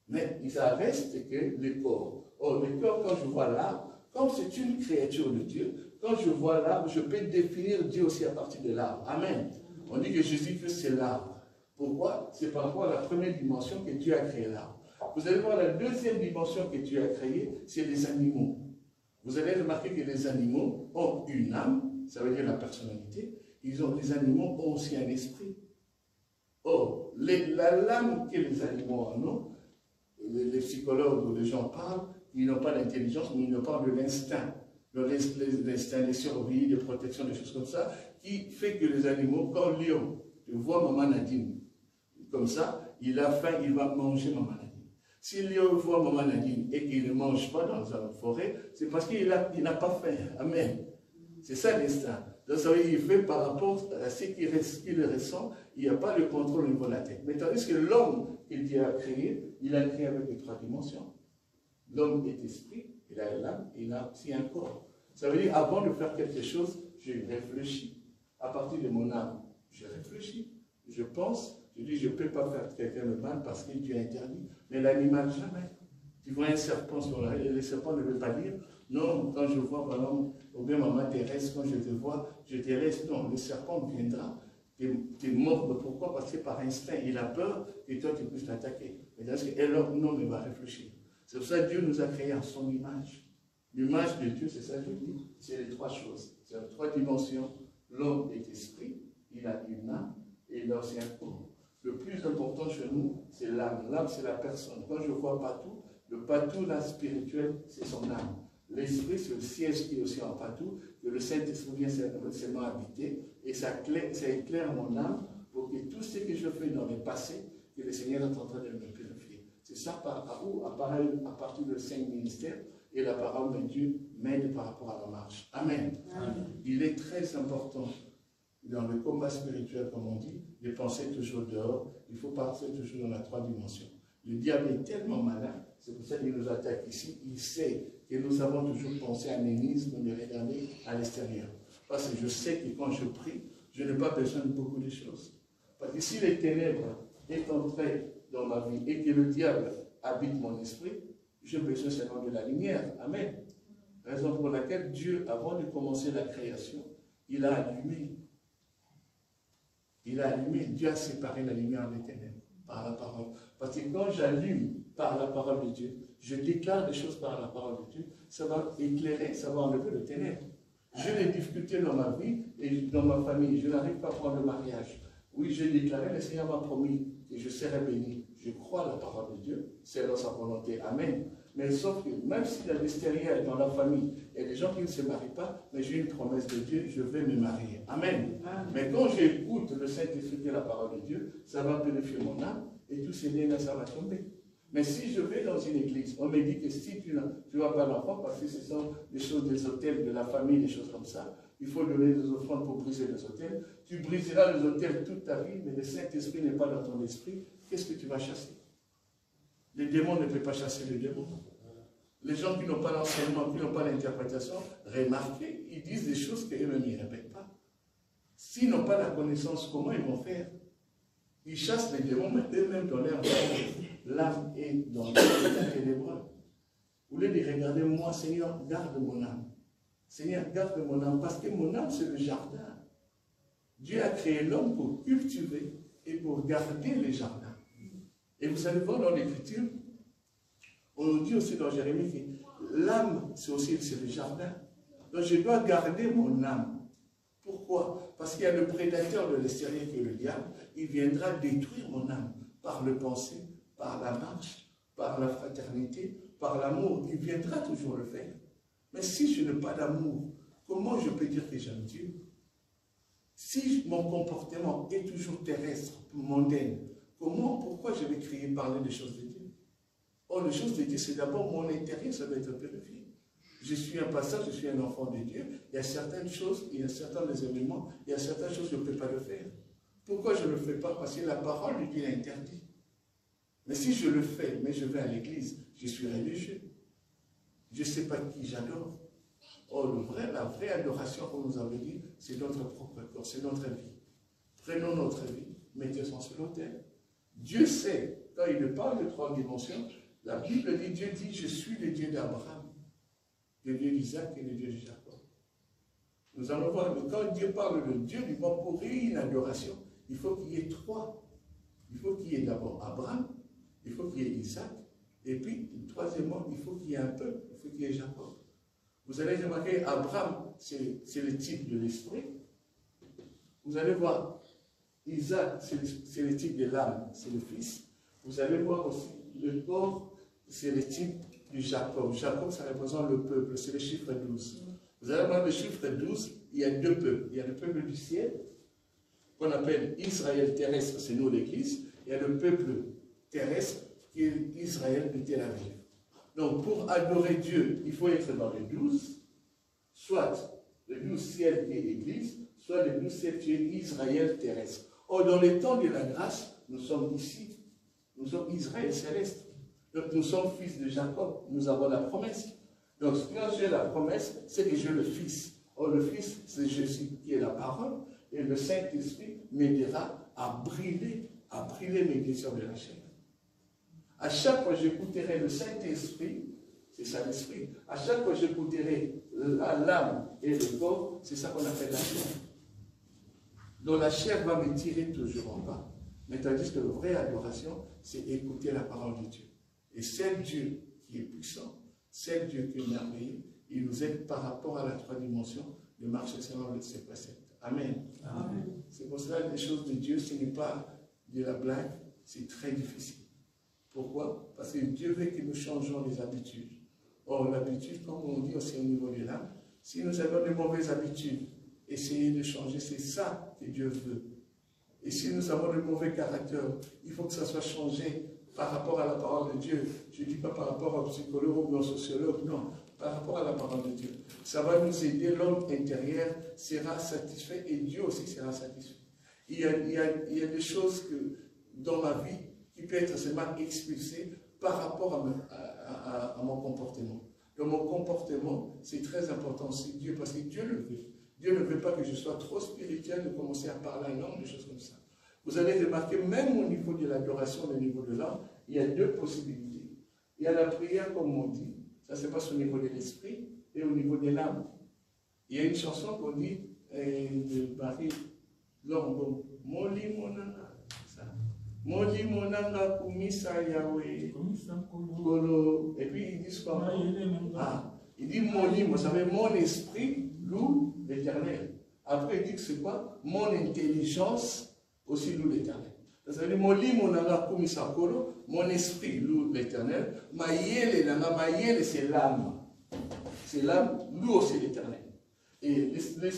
B: Mais ça reste que le corps. Or, le corps, quand je vois l'arbre, comme c'est une créature de Dieu, quand je vois l'arbre, je peux définir Dieu aussi à partir de l'arbre. Amen. On dit que Jésus-Christ, c'est l'arbre. Pourquoi? C'est par rapport à la première dimension que Dieu a créé l'arbre. Vous allez voir la deuxième dimension que Dieu a créée, c'est les animaux. Vous allez remarquer que les animaux ont une âme, ça veut dire la personnalité. Les animaux ont aussi un esprit. Or, l'âme que les animaux ont, les psychologues ou les gens parlent, ils n'ont pas d'intelligence, mais ils nous parlent de l'instinct. L'instinct de survie, de protection, des choses comme ça, qui fait que les animaux, quand Léon, tu vois maman Nadine, comme ça, il a faim, il va manger maman Nadine. S'il voit Maman Nadine et qu'il ne mange pas dans une forêt, c'est parce qu'il n'a pas faim. Amen. C'est ça l'instinct. Donc ça veut dire qu'il fait par rapport à ce qu'il ressent, il n'y a pas de contrôle au niveau de la tête. Mais tandis que l'homme qu'il Dieu a créé, il a créé avec les 3 dimensions. L'homme est esprit, il a l'âme, il a aussi un corps. Ça veut dire avant de faire quelque chose, je réfléchis. À partir de mon âme, je réfléchis, je pense, je dis je ne peux pas faire quelqu'un de mal parce que Dieu a interdit. Mais l'animal, jamais. Tu vois un serpent sur la rue, le serpent ne veut pas dire non, quand je vois, par exemple, ou bien Maman Thérèse, quand je te vois, je te reste. Non, le serpent viendra te mordre. Pourquoi? Parce que par instinct, il a peur et toi tu puisses l'attaquer. Mais parce que l'homme va réfléchir. C'est pour ça que Dieu nous a créés en son image. L'image de Dieu, c'est ça que je dis, c'est les 3 choses. C'est les 3 dimensions. L'homme est esprit, il a une âme et il a aussi un corps. Le plus important chez nous, c'est l'âme. L'âme, c'est la personne. Quand je vois partout, le partout là spirituel, c'est son âme. L'esprit, c'est le siège qui est aussi en partout, que le Saint-Esprit vient seulement habiter, et ça éclaire mon âme pour que tout ce que je fais dans le passé, que le Seigneur est en train de me purifier. C'est ça à partir de 5 ministères, et la parole de Dieu m'aide par rapport à la marche. Amen. Amen. Il est très important dans le combat spirituel, comme on dit, de penser toujours dehors. Il faut penser toujours dans la 3 dimensions. Le diable est tellement malin, c'est pour ça qu'il nous attaque ici. Il sait que nous avons toujours pensé à l'énisme, de regarder à l'extérieur. Parce que je sais que quand je prie, je n'ai pas besoin de beaucoup de choses. Parce que si les ténèbres est entré dans ma vie et que le diable habite mon esprit, j'ai besoin seulement de la lumière. Amen. Raison pour laquelle Dieu, avant de commencer la création, il a allumé. Il a allumé. Dieu a séparé la lumière des ténèbres par la parole. Parce que quand j'allume par la parole de Dieu, je déclare des choses par la parole de Dieu, ça va éclairer, ça va enlever le ténèbre. J'ai des difficultés dans ma vie et dans ma famille. Je n'arrive pas à prendre le mariage. Oui, j'ai déclaré, le Seigneur m'a promis que je serai béni. Je crois à la parole de Dieu, c'est dans sa volonté. Amen. Mais sauf que même si à l'extérieur, dans la famille, il y a des gens qui ne se marient pas, mais j'ai une promesse de Dieu, je vais me marier. Amen. Amen. Mais quand j'écoute le Saint-Esprit et la parole de Dieu, ça va purifier mon âme et tous ces liens-là, ça va tomber. Mais si je vais dans une église, on me dit que si tu ne vas pas l'enfant, parce que ce sont des choses des hôtels, de la famille, des choses comme ça, il faut donner des offrandes pour briser les hôtels. Tu briseras les hôtels toute ta vie, mais le Saint-Esprit n'est pas dans ton esprit. Qu'est-ce que tu vas chasser? Les démons ne peuvent pas chasser les démons. Les gens qui n'ont pas l'enseignement, qui n'ont pas l'interprétation, remarquez, ils disent des choses qu'eux-mêmes ne répètent pas. S'ils n'ont pas la connaissance, comment ils vont faire? Ils chassent les démons, mais eux-mêmes dans leur vie, l'âme est dans l'état ténébreux. Au lieu de regarder, moi, Seigneur, garde mon âme. Seigneur, garde mon âme, parce que mon âme, c'est le jardin. Dieu a créé l'homme pour cultiver et pour garder les jardins. Et vous allez voir dans l'Écriture, on nous dit aussi dans Jérémie que l'âme, c'est aussi le jardin. Donc je dois garder mon âme. Pourquoi? Parce qu'il y a le prédateur de l'extérieur qui est le diable. Il viendra détruire mon âme par le pensée, par la marche, par la fraternité, par l'amour. Il viendra toujours le faire. Mais si je n'ai pas d'amour, comment je peux dire que j'aime Dieu? Si mon comportement est toujours terrestre, mondain, pourquoi je vais crier parler des choses de Dieu? Or, les choses de Dieu, c'est d'abord mon intérieur, ça doit être purifié. Je suis un passage, je suis un enfant de Dieu. Il y a certaines choses, il y a certains événements, il y a certaines choses que je ne peux pas le faire. Pourquoi je ne le fais pas? Parce que la parole de Dieu l'interdit. Mais si je le fais, mais je vais à l'église, je suis religieux. Je ne sais pas qui j'adore. Or, la vraie adoration, comme nous avons dit, c'est notre propre corps, c'est notre vie. Prenons notre vie, mettons-en sur l'autel. Dieu sait, quand il parle de 3 dimensions, la Bible dit, Dieu dit, je suis le Dieu d'Abraham, le Dieu d'Isaac et le Dieu de Jacob. Nous allons voir que quand Dieu parle de Dieu, il va pour une adoration. Il faut qu'il y ait 3. Il faut qu'il y ait d'abord Abraham, il faut qu'il y ait Isaac, et puis, troisièmement, il faut qu'il y ait un peuple, il faut qu'il y ait Jacob. Vous allez remarquer, Abraham, c'est le type de l'esprit. Vous allez voir, Isaac, c'est le type de l'âme, c'est le fils. Vous allez voir aussi, le corps, c'est le type du Jacob. Jacob, ça représente le peuple, c'est le chiffre 12. Vous allez voir le chiffre 12, il y a 2 peuples. Il y a le peuple du ciel, qu'on appelle Israël terrestre, c'est nous l'église. Il y a le peuple terrestre, qu'Israël était la vivre. Donc, pour adorer Dieu, il faut être dans les 12, soit les 12 ciels et l'Église, soit les 12 ciels qui est Israël terrestre. Or, dans les temps de la grâce, nous sommes ici. Nous sommes Israël céleste. Donc, nous sommes fils de Jacob. Nous avons la promesse. Donc, quand j'ai la promesse, c'est que j'ai le Fils. Or, le Fils, c'est Jésus qui est la parole. Et le Saint-Esprit m'aidera à brûler mes désirs de la chair. À chaque fois que j'écouterai le Saint-Esprit, c'est ça l'esprit. À chaque fois que j'écouterai l'âme et le corps, c'est ça qu'on appelle la chair. Donc la chair va me tirer toujours en bas. Mais tandis que la vraie adoration, c'est écouter la parole de Dieu. Et c'est Dieu qui est puissant, c'est Dieu qui est merveilleux, il nous aide par rapport à la 3 dimensions de marcher selon ses préceptes. Amen. Amen. C'est pour cela que les choses de Dieu, ce n'est pas de la blague, c'est très difficile. Pourquoi? Parce que Dieu veut que nous changeons les habitudes. Or, l'habitude, comme on dit aussi au niveau de l'âme, si nous avons de mauvaises habitudes, essayez de changer, c'est ça que Dieu veut. Et si nous avons de mauvais caractères, il faut que ça soit changé par rapport à la parole de Dieu. Je ne dis pas par rapport au psychologue ou au sociologue, non, par rapport à la parole de Dieu. Ça va nous aider, l'homme intérieur sera satisfait et Dieu aussi sera satisfait. Il y a des choses que, dans ma vie qui peuvent être seulement expulsées par rapport à mon comportement. Donc mon comportement, c'est très important, c'est Dieu, parce que Dieu le veut. Dieu ne veut pas que je sois trop spirituel, de commencer à parler en langue, des choses comme ça. Vous allez remarquer, même au niveau de l'adoration, au niveau de l'âme, il y a 2 possibilités. Il y a la prière, comme on dit, ça se passe au niveau de l'esprit et au niveau de l'âme. Il y a une chanson qu'on dit, de Barry Lombo, Moli Monanga, Moli Monanga Kumisa Yahweh, Kolo, et puis ils disent quoi? Ah, il dit Moli, vous savez, mon esprit loue l'Éternel. Après, il dit que c'est quoi? Mon intelligence aussi loue l'Éternel. Ça veut dire, mon esprit loue l'Éternel. Maïele, c'est l'âme. C'est l'âme, loue aussi l'Éternel. Et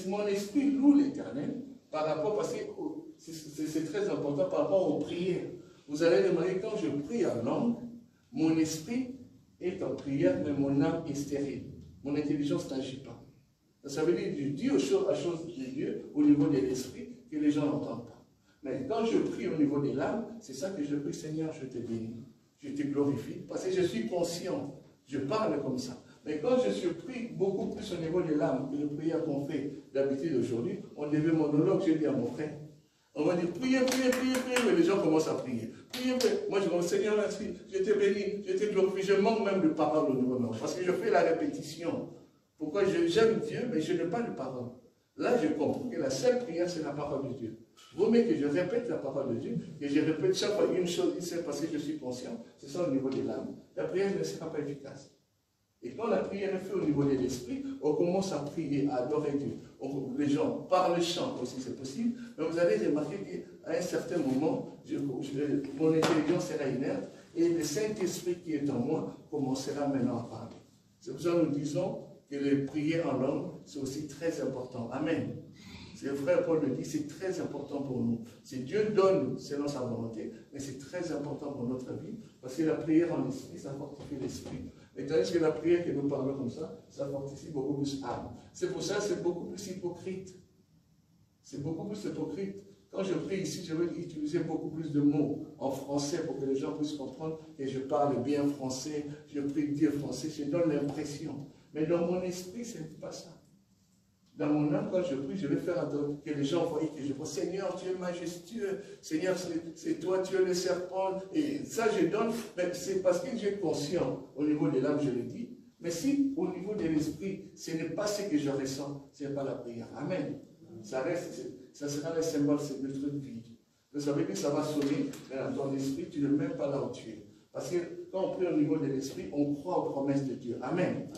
B: mon esprit loue l'Éternel par rapport, parce que c'est très important par rapport aux prières. Vous allez remarquer, quand je prie en langue, mon esprit est en prière, mais mon âme est stérile. Mon intelligence n'agit pas. Ça veut dire que je dis aux choses de Dieu au niveau de l'esprit que les gens n'entendent pas. Mais quand je prie au niveau de l'âme, c'est ça que je prie, Seigneur, je te bénis, je te glorifie, parce que je suis conscient, je parle comme ça. Mais quand je suis pris beaucoup plus au niveau de l'âme que les prières qu'on fait d'habitude aujourd'hui, on devait monologue, je dis à mon frère. On va dire priez, mais les gens commencent à prier. Priez. Moi je dis, Seigneur, merci, je te bénis, je te glorifie, je manque même de paroles au niveau de l'âme, parce que je fais la répétition. Pourquoi j'aime Dieu, mais je n'ai pas de parole. Là, je comprends que la seule prière, c'est la parole de Dieu. Vaut mieux que je répète la parole de Dieu, que je répète chaque fois une chose, c'est parce que je suis conscient, c'est ça au niveau de l'âme. La prière ne sera pas efficace. Et quand la prière est faite au niveau de l'esprit, on commence à prier, à adorer Dieu. Les gens parlent, chantent aussi, c'est possible, mais vous allez remarquer qu'à un certain moment, mon intelligence sera inerte et le Saint-Esprit qui est en moi commencera maintenant à parler. C'est pour ça que nous disons que les prières en langue, c'est aussi très important. Amen. C'est le frère Paul le dit, c'est très important pour nous. C'est Dieu donne selon sa volonté, mais c'est très important pour notre vie, parce que la prière en esprit, ça fortifie l'esprit. Mais tandis que la prière que nous parlons comme ça fortifie beaucoup plus l'âme. C'est pour ça que c'est beaucoup plus hypocrite. C'est beaucoup plus hypocrite. Quand je prie ici, je veux utiliser beaucoup plus de mots en français pour que les gens puissent comprendre que je parle bien français, je prie Dieu français, je donne l'impression. Mais dans mon esprit, ce n'est pas ça. Dans mon âme, quand je prie, je vais faire attendre que les gens voient que je prie. Seigneur, tu es majestueux. Seigneur, c'est toi, tu es le serpent. Et ça, je donne. Mais c'est parce que j'ai conscient, au niveau de l'âme, je le dis. Mais si, au niveau de l'esprit, ce n'est pas ce que je ressens, ce n'est pas la prière. Amen. Ça reste, ça sera le symbole, c'est le truc vide. Vous savez que ça va sonner, mais dans ton esprit, tu ne le mets pas là où tu es. Parce que quand on prie au niveau de l'esprit, on croit aux promesses de Dieu. Amen.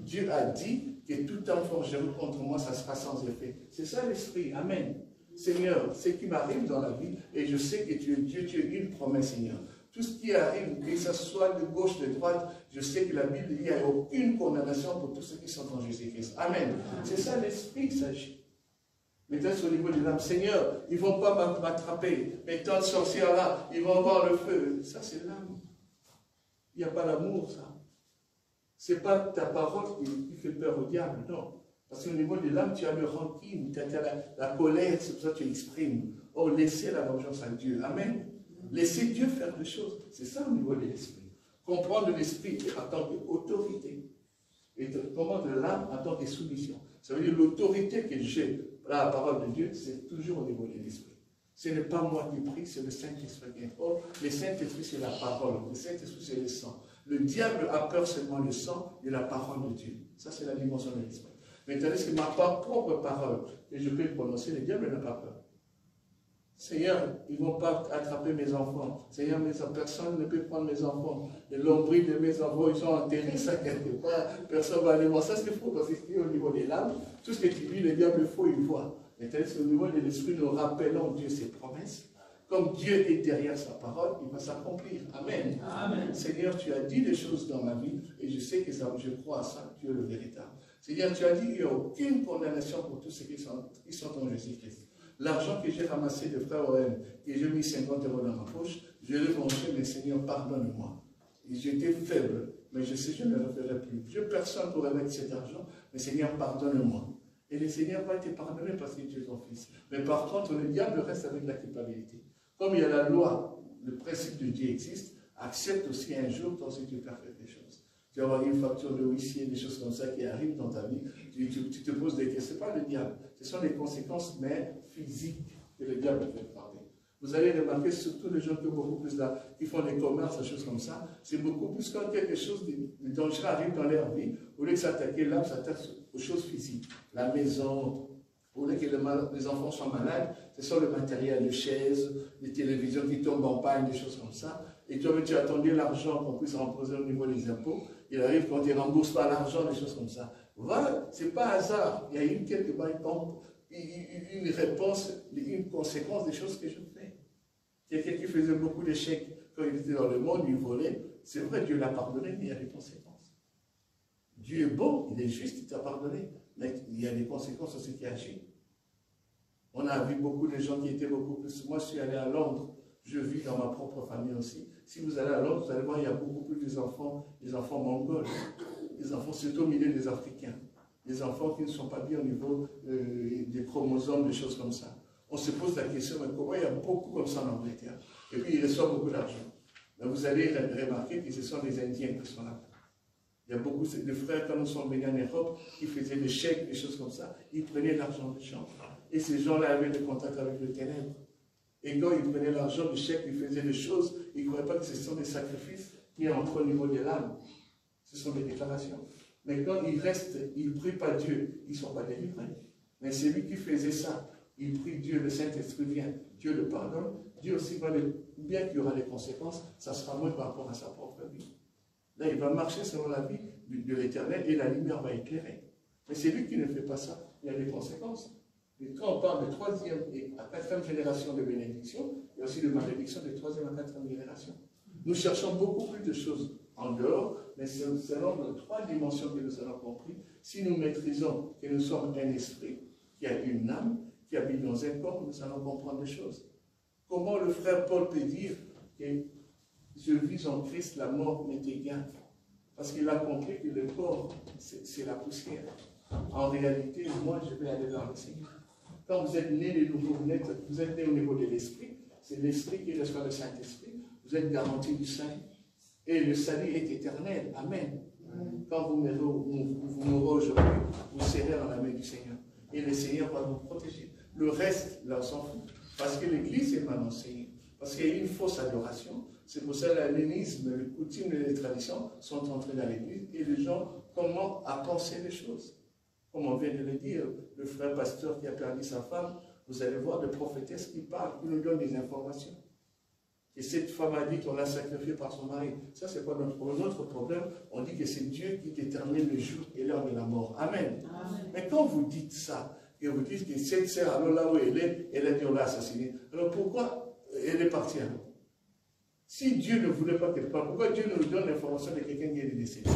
B: Dieu a dit que tout en forgeron contre moi, ça sera sans effet. C'est ça l'esprit. Amen. Seigneur, ce qui m'arrive dans la vie, et je sais que tu es Dieu, tu es une promesse, Seigneur. Tout ce qui arrive, que ce soit de gauche, de droite, je sais que la Bible dit qu'il n'y a aucune condamnation pour tous ceux qui sont en Jésus-Christ. Amen. C'est ça l'esprit qui s'agit. Maintenant, au niveau de l'âme, Seigneur, ils ne vont pas m'attraper. Mais tant de sorcières là, ils vont avoir le feu. Ça, c'est l'âme. Il n'y a pas l'amour, ça. Ce n'est pas ta parole qui fait peur au diable, non. Parce qu'au niveau de l'âme, tu as le rancune, tu as la colère, c'est pour ça que tu exprimes. Oh, laissez la vengeance à Dieu. Amen. Laissez Dieu faire les choses. C'est ça au niveau de l'esprit. Comprendre l'esprit en tant qu'autorité. Et comprendre l'âme en tant que soumission. Ça veut dire l'autorité que j'ai la parole de Dieu, c'est toujours au niveau de l'esprit. Ce n'est pas moi qui prie, c'est le Saint-Esprit qui parle. Le Saint-Esprit, c'est la parole. Le Saint-Esprit, c'est le sang. Le diable a peur seulement du sang et la parole de Dieu. Ça, c'est la dimension de l'esprit. Maintenant, c'est ma propre parole que je peux prononcer. Le diable n'a pas peur. Seigneur, ils ne vont pas attraper mes enfants. Seigneur, personne ne peut prendre mes enfants. Le nombril de mes enfants, ils sont enterrés ça quelque part. Personne ne va aller voir. Ça, c'est faux parce que au niveau des lames, tout ce que tu dis, le diable est faux, il voit. Maintenant, c'est au niveau de l'esprit, nous rappelons Dieu ses promesses. Comme Dieu est derrière sa parole, il va s'accomplir. Amen. Amen. Seigneur, tu as dit des choses dans ma vie et je sais que ça, je crois à ça, tu es le véritable. Seigneur, tu as dit qu'il n'y a aucune condamnation pour tous ceux qui sont en Jésus-Christ. L'argent que j'ai ramassé de frère OM, et j'ai mis 50 € dans ma poche, je l'ai mangé, mais Seigneur, pardonne-moi. J'étais faible, mais je sais que je ne le referai plus. Je n'ai personne pour remettre cet argent, mais Seigneur, pardonne-moi. Et le Seigneur va te pardonner parce que tu es ton fils. Mais par contre, le diable reste avec la culpabilité. Comme il y a la loi, le principe de Dieu existe, accepte aussi un jour, toi aussi tu peux faire quelque chose. Tu vas avoir une facture de huissier, des choses comme ça qui arrivent dans ta vie, tu te poses des questions. Ce n'est pas le diable, ce sont les conséquences, mais physiques, que le diable fait frapper. Vous allez remarquer, surtout les gens qui, beaucoup plus là, qui font des commerces, des choses comme ça, c'est beaucoup plus quand quelque chose de dangereux arrive dans leur vie, au lieu de s'attaquer là, on s'attaque aux choses physiques. La maison, au lieu que les enfants soient malades, ce sont le matériel, les chaises, les télévisions qui tombent en panne, des choses comme ça. Et toi, tu attendais l'argent qu'on puisse remposer au niveau des impôts. Il arrive quand tu ne rembourses pas l'argent, des choses comme ça. Voilà, ce n'est pas hasard. Il y a eu quelque part une réponse, une conséquence des choses que je fais. Quelqu'un qui faisait beaucoup d'échecs quand il était dans le monde, il volait. C'est vrai, Dieu l'a pardonné, mais il y a des conséquences. Dieu est bon, il est juste, il t'a pardonné. Mais il y a des conséquences aussi qui agissent. On a vu beaucoup de gens qui étaient beaucoup plus. Moi, je suis allé à Londres, je vis dans ma propre famille aussi. Si vous allez à Londres, vous allez voir, il y a beaucoup plus des enfants mongols, des enfants surtout au milieu des Africains, des enfants qui ne sont pas bien au niveau des chromosomes, des choses comme ça. On se pose la question, mais comment il y a beaucoup comme ça en Angleterre? Et puis, ils reçoivent beaucoup d'argent. Mais vous allez remarquer que ce sont des Indiens qui sont là. Il y a beaucoup de frères, quand nous sommes venus en Europe, qui faisaient des chèques, des choses comme ça, ils prenaient l'argent des gens. Et ces gens-là avaient des contacts avec le ténèbre. Et quand ils prenaient l'argent du chèque, ils faisaient des choses, ils ne croyaient pas que ce sont des sacrifices qui entrent au niveau de l'âme. Ce sont des déclarations. Mais quand ils restent, ils ne prient pas Dieu, ils ne sont pas délivrés. Mais c'est lui qui faisait ça. Il prie Dieu, le Saint-Esprit vient, Dieu le pardonne, Dieu aussi va bien qu'il y aura des conséquences, ça sera moins par rapport à sa propre vie. Là, il va marcher selon la vie de l'Éternel et la lumière va éclairer. Mais c'est lui qui ne fait pas ça, il y a des conséquences. Et quand on parle de 3e et à 4e génération de bénédiction, il y a aussi de malédiction de 3e à 4e génération. Nous cherchons beaucoup plus de choses en dehors, mais c'est selon nos 3 dimensions que nous avons compris. Si nous maîtrisons que nous sommes un esprit, qui a une âme, qui habite dans un corps, nous allons comprendre des choses. Comment le frère Paul peut dire que je vis en Christ, la mort m'était gain? Parce qu'il a compris que le corps, c'est la poussière. En réalité, moi, je vais aller vers le Seigneur. Quand vous êtes né de nouveau, vous êtes né au niveau de l'esprit, c'est l'esprit qui reçoit le Saint-Esprit, vous êtes garanti du salut. Et le salut est éternel. Amen. Quand vous mourrez aujourd'hui, vous serez dans la main du Seigneur. Et le Seigneur va vous protéger. Le reste, là, on s'en fout. Parce que l'Église est mal enseignée. Parce qu'il y a une fausse adoration. C'est pour ça que l'hellénisme, les coutumes et les traditions sont entrées dans l'Église. Et les gens commencent à penser les choses. Comme on vient de le dire, le frère pasteur qui a perdu sa femme, vous allez voir des prophétesses qui parlent, qui nous donnent des informations. Et cette femme a dit qu'on l'a sacrifiée par son mari. Ça, c'est pas notre problème. Notre problème, on dit que c'est Dieu qui détermine le jour et l'heure de la mort. Amen. Amen. Mais quand vous dites ça, et vous dites que cette sœur, alors là où elle a dit on l'a assassinée, alors pourquoi elle est partie alors? Si Dieu ne voulait pas qu'elle parte, pourquoi Dieu nous donne l'information de quelqu'un qui est décédé?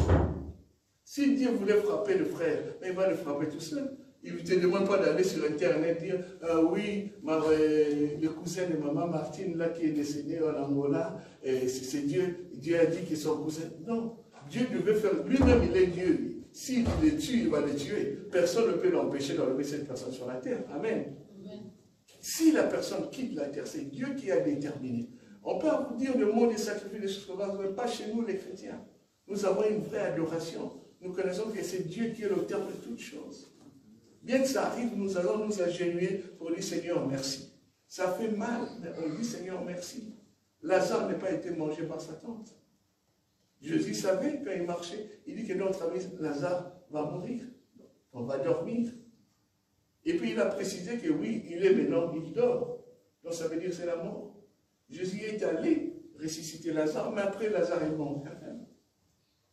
B: Si Dieu voulait frapper le frère, mais il va le frapper tout seul. Il ne te demande pas d'aller sur Internet dire oui, le cousin de maman Martine, là, qui est décédé en Angola, c'est Dieu. Dieu a dit qu'il est son cousin. Non. Dieu devait faire. Lui-même, il est Dieu. S'il le tue, il va le tuer. Personne ne peut l'empêcher d'enlever cette personne sur la terre. Amen. Amen. Si la personne quitte la terre, c'est Dieu qui a déterminé. On peut vous dire le mot des sacrifices, des choses comme ça, mais pas chez nous, les chrétiens. Nous avons une vraie adoration. Nous connaissons que c'est Dieu qui est l'auteur de toutes choses. Bien que ça arrive, nous allons nous agenouiller pour dire Seigneur, merci. Ça fait mal, mais on dit Seigneur, merci. Lazare n'a pas été mangé par sa tante. Jésus savait quand il marchait, il dit que notre ami Lazare va mourir. On va dormir. Et puis il a précisé que oui, il est maintenant, il dort. Donc ça veut dire que c'est la mort. Jésus est allé ressusciter Lazare, mais après Lazare est mort quand même.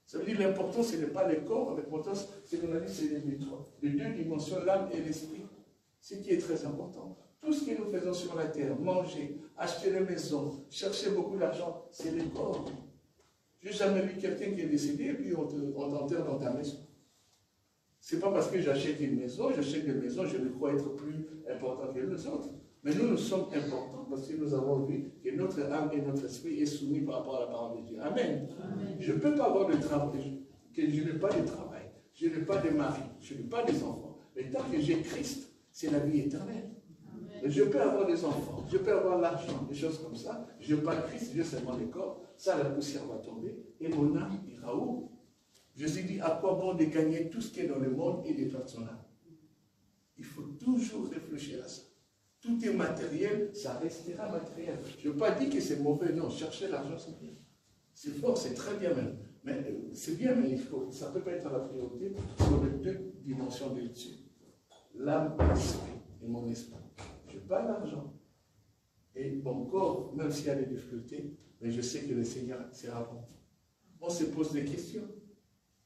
B: Ça veut dire l'important, ce n'est pas le corps, l'important, c'est qu'on a dit, c'est les deux dimensions, l'âme et l'esprit. Ce qui est très important. Tout ce que nous faisons sur la terre, manger, acheter des maisons, chercher beaucoup d'argent, c'est le corps. Je n'ai jamais vu quelqu'un qui est décédé et puis on t'enterre dans ta maison. Ce n'est pas parce que j'achète une maison, j'achète des maisons, je me crois être plus important que les autres. Mais nous sommes importants parce que nous avons vu que notre âme et notre esprit est soumis par rapport à la parole de Dieu. Amen. Amen. Je ne peux pas avoir de travail, je n'ai pas de travail, je n'ai pas de mari, je n'ai pas des enfants. Mais tant que j'ai Christ, c'est la vie éternelle. Amen. Je peux avoir des enfants, je peux avoir l'argent, des choses comme ça. Je n'ai pas Christ, j'ai seulement le corps. Ça, la poussière va tomber et mon âme ira où? Je suis dit, à quoi bon de gagner tout ce qui est dans le monde et de perdre son âme? Il faut toujours réfléchir à ça. Tout est matériel, ça restera matériel. Je ne veux pas dire que c'est mauvais, non. Chercher l'argent, c'est bien. C'est fort, c'est très bien même. Mais c'est bien, mais ça ne peut pas être la priorité sur les deux dimensions de Dieu. L'âme et l'esprit, et mon esprit. Je n'ai pas l'argent. Et mon corps, même s'il y a des difficultés, mais je sais que le Seigneur sera bon. On se pose des questions.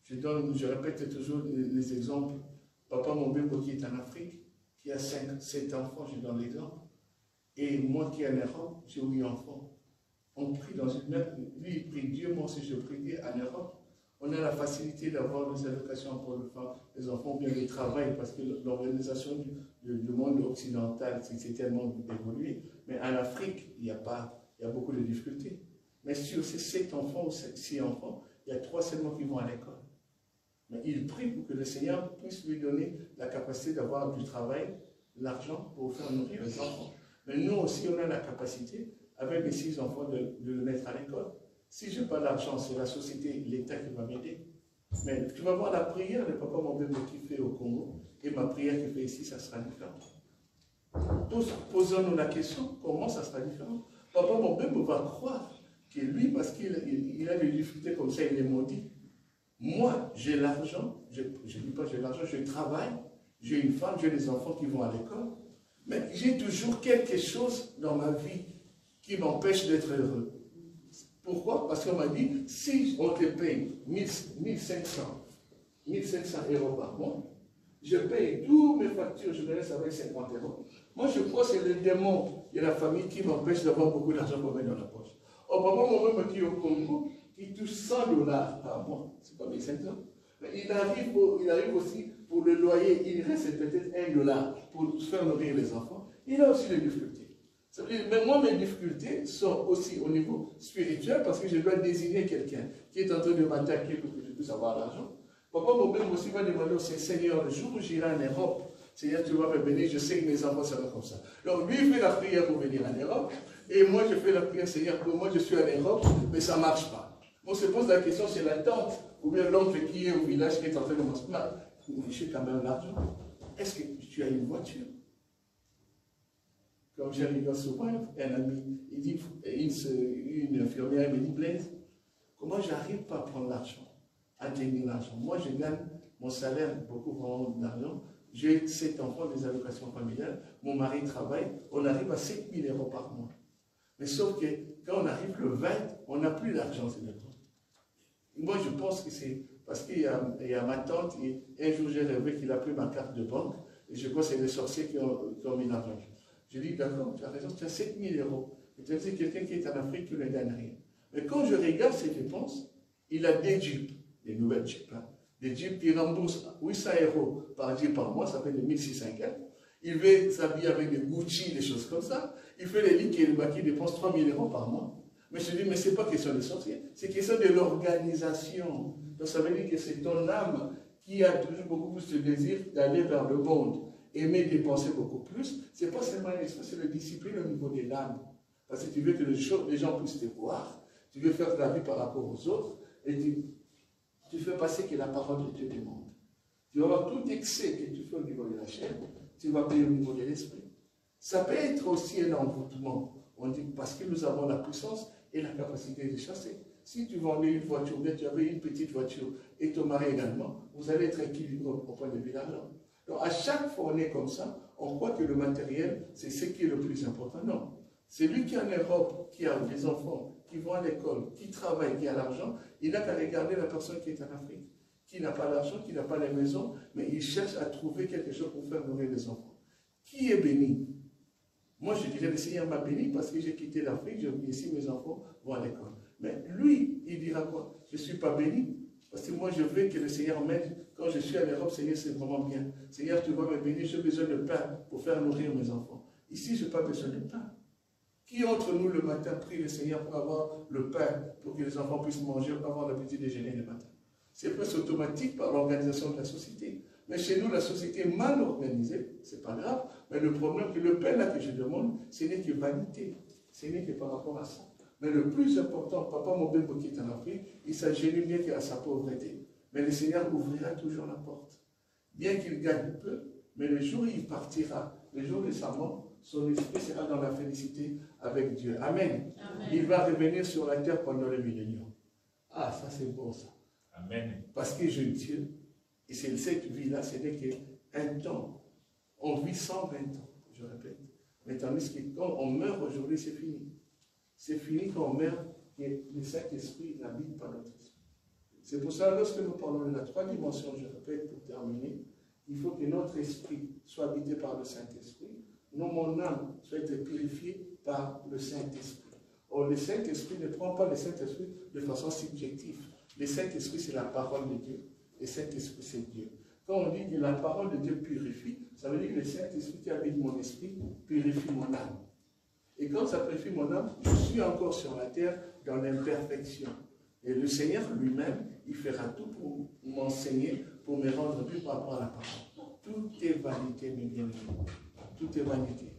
B: Je répète toujours les exemples. Papa Mombembo qui est en Afrique, qui a 7 enfants, je donne l'exemple. Et moi qui est en Europe, j'ai 8 enfants. On prie dans une même... Lui, il prie Dieu, moi aussi je prie Dieu. En Europe, on a la facilité d'avoir des allocations pour les enfants, bien le travail, parce que l'organisation du monde occidental, c'est tellement évolué. Mais en Afrique, il y a beaucoup de difficultés. Mais sur ces 7 enfants ou 6 enfants, il y a 3 seulement qui vont à l'école. Mais il prie pour que le Seigneur puisse lui donner la capacité d'avoir du travail, l'argent pour faire nourrir les enfants. Mais nous aussi, on a la capacité, avec mes 6 enfants, de les mettre à l'école. Si je n'ai pas d'argent, c'est la société, l'État qui va m'aider. Mais tu vas voir la prière de Papa Mombembo qui fait au Congo, et ma prière qui fait ici, ça sera différent. Tous posons-nous la question, comment ça sera différent? Papa Mombembo va croire que lui, parce qu'il a des difficultés comme ça, il est maudit. Moi, j'ai l'argent, je ne dis pas j'ai l'argent, je travaille, j'ai une femme, j'ai des enfants qui vont à l'école, mais j'ai toujours quelque chose dans ma vie qui m'empêche d'être heureux. Pourquoi? Parce qu'on m'a dit, si on te paye 1500 € par mois, je paye toutes mes factures, je me laisse avec 50 €. Moi, je crois que c'est le démon de la famille qui m'empêche d'avoir beaucoup d'argent pour mettre dans la poche. Au moment où on me dit au Congo, il touche 100 $ par mois. C'est pas 1500. Mais il arrive aussi pour le loyer, il reste peut-être 1 $ pour faire nourrir les enfants. Il a aussi des difficultés. Ça veut dire, mais moi, mes difficultés sont aussi au niveau spirituel parce que je dois désigner quelqu'un qui est en train de m'attaquer pour que je puisse avoir l'argent. Papa Mombembo aussi va demander au Seigneur, le jour où j'irai en Europe, Seigneur, tu vas me bénir, je sais que mes enfants seront comme ça. Donc lui, il fait la prière pour venir en Europe, et moi, je fais la prière, Seigneur, pour moi, je suis en Europe, mais ça ne marche pas. On se pose la question, c'est la tante, ou bien l'oncle qui est au village qui est en train de m'enseigner. Mais j'ai quand même l'argent. Est-ce que tu as une voiture? Comme j'ai rigolé souvent, un ami, il dit, une infirmière me dit, Blaise, comment j'arrive pas à prendre l'argent, à gagner l'argent? Moi, je gagne mon salaire, beaucoup vraiment d'argent. J'ai 7 enfants, des allocations familiales. Mon mari travaille, on arrive à 7 000 € par mois. Mais sauf que quand on arrive le 20, on n'a plus d'argent, c'est le temps. Moi, je pense que c'est parce qu'il y a ma tante, et un jour j'ai rêvé qu'il a pris ma carte de banque, et je crois que c'est les sorciers qui ont mis l'argent. Je dis, d'accord, tu as raison, tu as 7 000 €. Et tu sais, quelqu'un qui est en Afrique qui ne gagne rien. Mais quand je regarde ses dépenses, il a des jeeps, des nouvelles jeeps, hein, des jeeps qui remboursent 800 € par jeep par mois, ça fait de 1600 €. Il veut s'habiller avec des Gucci, des choses comme ça. Il fait les lits et le qui dépense 3000 € par mois. Mais je dis, mais ce n'est pas question de sortir, c'est question de l'organisation. Donc ça veut dire que c'est ton âme qui a toujours beaucoup plus de désir d'aller vers le monde, aimer dépenser beaucoup plus. Ce n'est pas seulement l'esprit, c'est la discipline au niveau de l'âme. Parce que tu veux que les gens puissent te voir, tu veux faire ta vie par rapport aux autres, et tu fais passer que la parole de Dieu demande. Tu vas avoir tout excès que tu fais au niveau de la chair, tu vas payer au niveau de l'esprit. Ça peut être aussi un envoûtement. On dit parce que nous avons la puissance et la capacité de chasser. Si tu vendais une voiture, bien tu avais une petite voiture et ton mari également, vous allez être équilibré au point de vue d'argent. Donc à chaque fois on est comme ça, on croit que le matériel, c'est ce qui est le plus important. Non. C'est lui qui est en Europe, qui a des enfants, qui vont à l'école, qui travaille, qui a l'argent, il n'a qu'à regarder la personne qui est en Afrique, qui n'a pas l'argent, qui n'a pas les maisons, mais il cherche à trouver quelque chose pour faire nourrir les enfants. Qui est béni? Moi, je dirais, le Seigneur m'a béni parce que j'ai quitté l'Afrique, j'ai venu ici, mes enfants vont à l'école. Mais lui, il dira quoi? Je ne suis pas béni parce que moi, je veux que le Seigneur m'aide. Quand je suis en Europe, Seigneur, c'est vraiment bien. Seigneur, tu vas me bénir, j'ai besoin de pain pour faire nourrir mes enfants. Ici, je n'ai pas besoin de pain. Qui entre nous le matin prie le Seigneur pour avoir le pain, pour que les enfants puissent manger, avoir le petit déjeuner le matin? C'est presque automatique par l'organisation de la société. Mais chez nous, la société est mal organisée, ce n'est pas grave. Mais le problème, c'est que le pain là que je demande, ce n'est que vanité. Ce n'est que par rapport à ça. Mais le plus important, papa Mobembo qui est en Afrique, il s'agit bien qu'à sa pauvreté. Mais le Seigneur ouvrira toujours la porte. Bien qu'il gagne peu, mais le jour où il partira, le jour de sa mort, son esprit sera dans la félicité avec Dieu. Amen. Amen. Il va revenir sur la terre pendant le millénium. Ah, ça c'est bon ça.
D: Amen.
B: Parce que je Dieu, et c'est cette vie-là, ce n'est qu'un temps. On vit 120 ans, je répète. Mais tandis que quand on meurt aujourd'hui, c'est fini. C'est fini quand on meurt, et le Saint-Esprit n'habite pas notre esprit. C'est pour ça, lorsque nous parlons de la 3 dimensions, je répète pour terminer, il faut que notre esprit soit habité par le Saint-Esprit. Non, mon âme soit purifiée par le Saint-Esprit. Or, le Saint-Esprit ne prend pas le Saint-Esprit de façon subjective. Le Saint-Esprit, c'est la parole de Dieu. Le Saint-Esprit, c'est Dieu. Quand on dit que la parole de Dieu purifie, ça veut dire que le Saint-Esprit qui habite mon esprit purifie mon âme. Et quand ça purifie mon âme, je suis encore sur la terre dans l'imperfection. Et le Seigneur lui-même, il fera tout pour m'enseigner, pour me rendre plus par rapport à la parole. Tout est vanité, mes bien-aimés. Tout est vanité.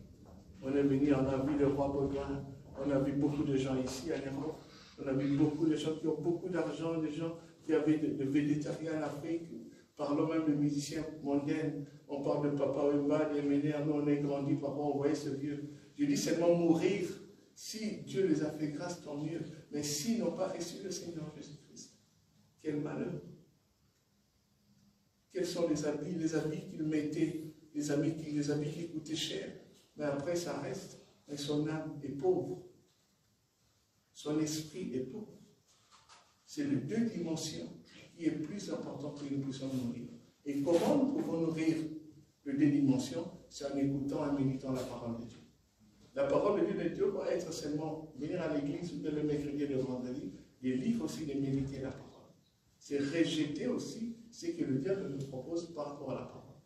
B: On est venu, on a vu le roi Baudouin, on a vu beaucoup de gens ici à Europe, on a vu beaucoup de gens qui ont beaucoup d'argent, des gens qui avaient de végétariens en Afrique. Parlons même de musiciens mondains. On parle de Papa Wemba, des Ménères, nous on est grandi, papa, on voyait ce vieux. Je dis seulement mourir. Si Dieu les a fait grâce, tant mieux. Mais s'ils n'ont pas reçu le Seigneur Jésus-Christ, quel malheur. Quels sont les habits qu'ils mettaient, les habits qui coûtaient cher. Mais après, ça reste. Mais son âme est pauvre. Son esprit est pauvre. C'est les 2 dimensions qui est plus important que nous puissions nourrir. Et comment nous pouvons nourrir les 2 dimensions? C'est en écoutant et en méditant la parole de Dieu. La parole de Dieu va être seulement venir à l'église le mercredi et le vendredi, et lire aussi de méditer la parole. C'est rejeter aussi ce que le diable nous propose par rapport à la parole.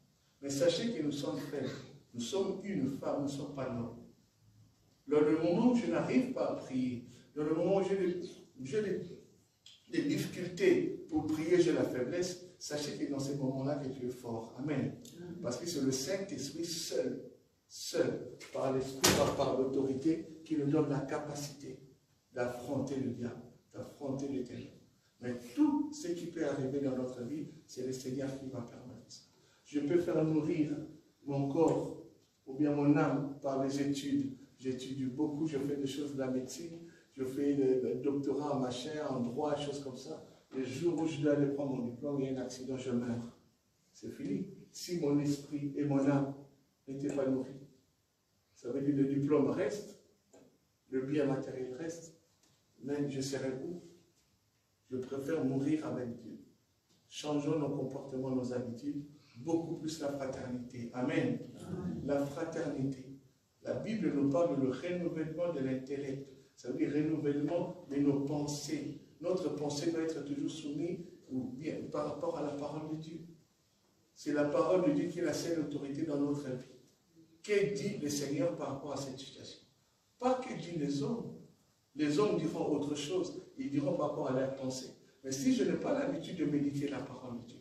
B: Mais sachez que nous sommes faibles. Nous sommes une femme, nous ne sommes pas l'homme. Dans le moment où je n'arrive pas à prier, dans le moment où j'ai des difficultés pour prier, j'ai la faiblesse, sachez que dans ces moments-là que tu es fort. Amen. Parce que c'est le Saint-Esprit seul, par l'Esprit, par l'autorité, qui nous donne la capacité d'affronter le diable, d'affronter les ténèbres. Mais tout ce qui peut arriver dans notre vie, c'est le Seigneur qui va permettre ça. Je peux faire nourrir mon corps ou bien mon âme par les études. J'étudie beaucoup, je fais des choses de la médecine, je fais le doctorat en machin, en droit, des choses comme ça. Le jour où je dois aller prendre mon diplôme, il y a un accident, je meurs. C'est fini. Si mon esprit et mon âme n'étaient pas nourris, ça veut dire que le diplôme reste, le bien matériel reste, mais je serai où? Je préfère mourir avec Dieu. Changeons nos comportements, nos habitudes, beaucoup plus la fraternité. Amen. Amen. La fraternité. La Bible nous parle du renouvellement de l'intellect. Ça veut dire renouvellement de nos pensées. Notre pensée doit être toujours soumise ou bien par rapport à la parole de Dieu. C'est la parole de Dieu qui est la seule autorité dans notre vie. Que dit le Seigneur par rapport à cette situation? Pas que dit les hommes. Les hommes diront autre chose. Ils diront par rapport à leur pensée. Mais si je n'ai pas l'habitude de méditer la parole de Dieu,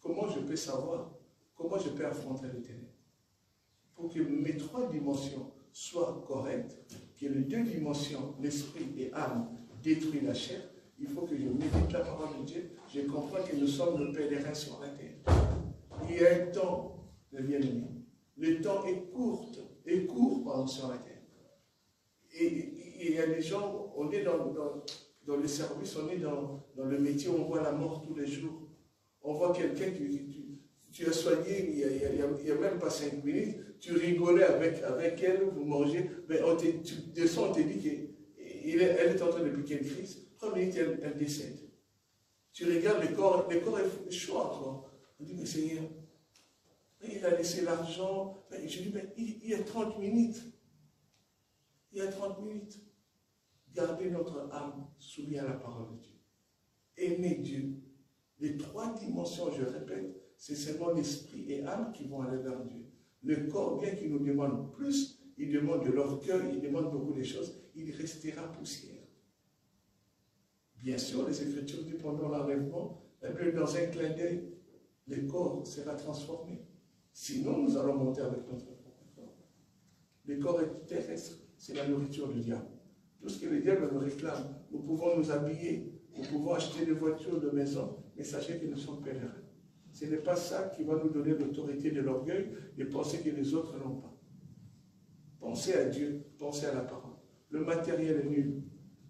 B: comment je peux savoir? Comment je peux affronter le ténèbre? Pour que mes trois dimensions soient correctes, que les deux dimensions, l'esprit et âme, détruisent la chair, il faut que je médite la parole de Dieu. Je comprends que nous sommes le pèlerins sur la terre. Il y a un temps, le bien-aimé. Le temps est court sur la terre. Et il y a des gens, on est dans le service, on est dans le métier, on voit la mort tous les jours. On voit quelqu'un que tu as soigné il n'y a même pas 5 minutes, tu rigolais avec elle, vous mangez, mais tu descends, on te dit qu'elle est en train de piquer une crise. 3 minutes, elle décède. Tu regardes le corps est chaud encore. On dit, mais Seigneur, il a laissé l'argent. Je dis, mais il y a 30 minutes. Il y a 30 minutes. Gardez notre âme soumise à la parole de Dieu. Aimez Dieu. Les 3 dimensions, je répète, c'est seulement l'esprit et âme qui vont aller vers Dieu. Le corps, bien qu'il nous demande plus, il demande de l'orgueil, il demande beaucoup de choses, il restera poussière. Bien sûr, les Écritures disent pendant l'enlèvement, dans un clin d'œil, le corps sera transformé. Sinon, nous allons monter avec notre propre corps. Le corps est terrestre, c'est la nourriture du diable. Tout ce que le diable nous réclame, nous pouvons nous habiller, nous pouvons acheter des voitures, des maisons, mais sachez que nous sommes pèlerins. Ce n'est pas ça qui va nous donner l'autorité de l'orgueil de penser que les autres n'ont pas. Pensez à Dieu, pensez à la parole. Le matériel est nul.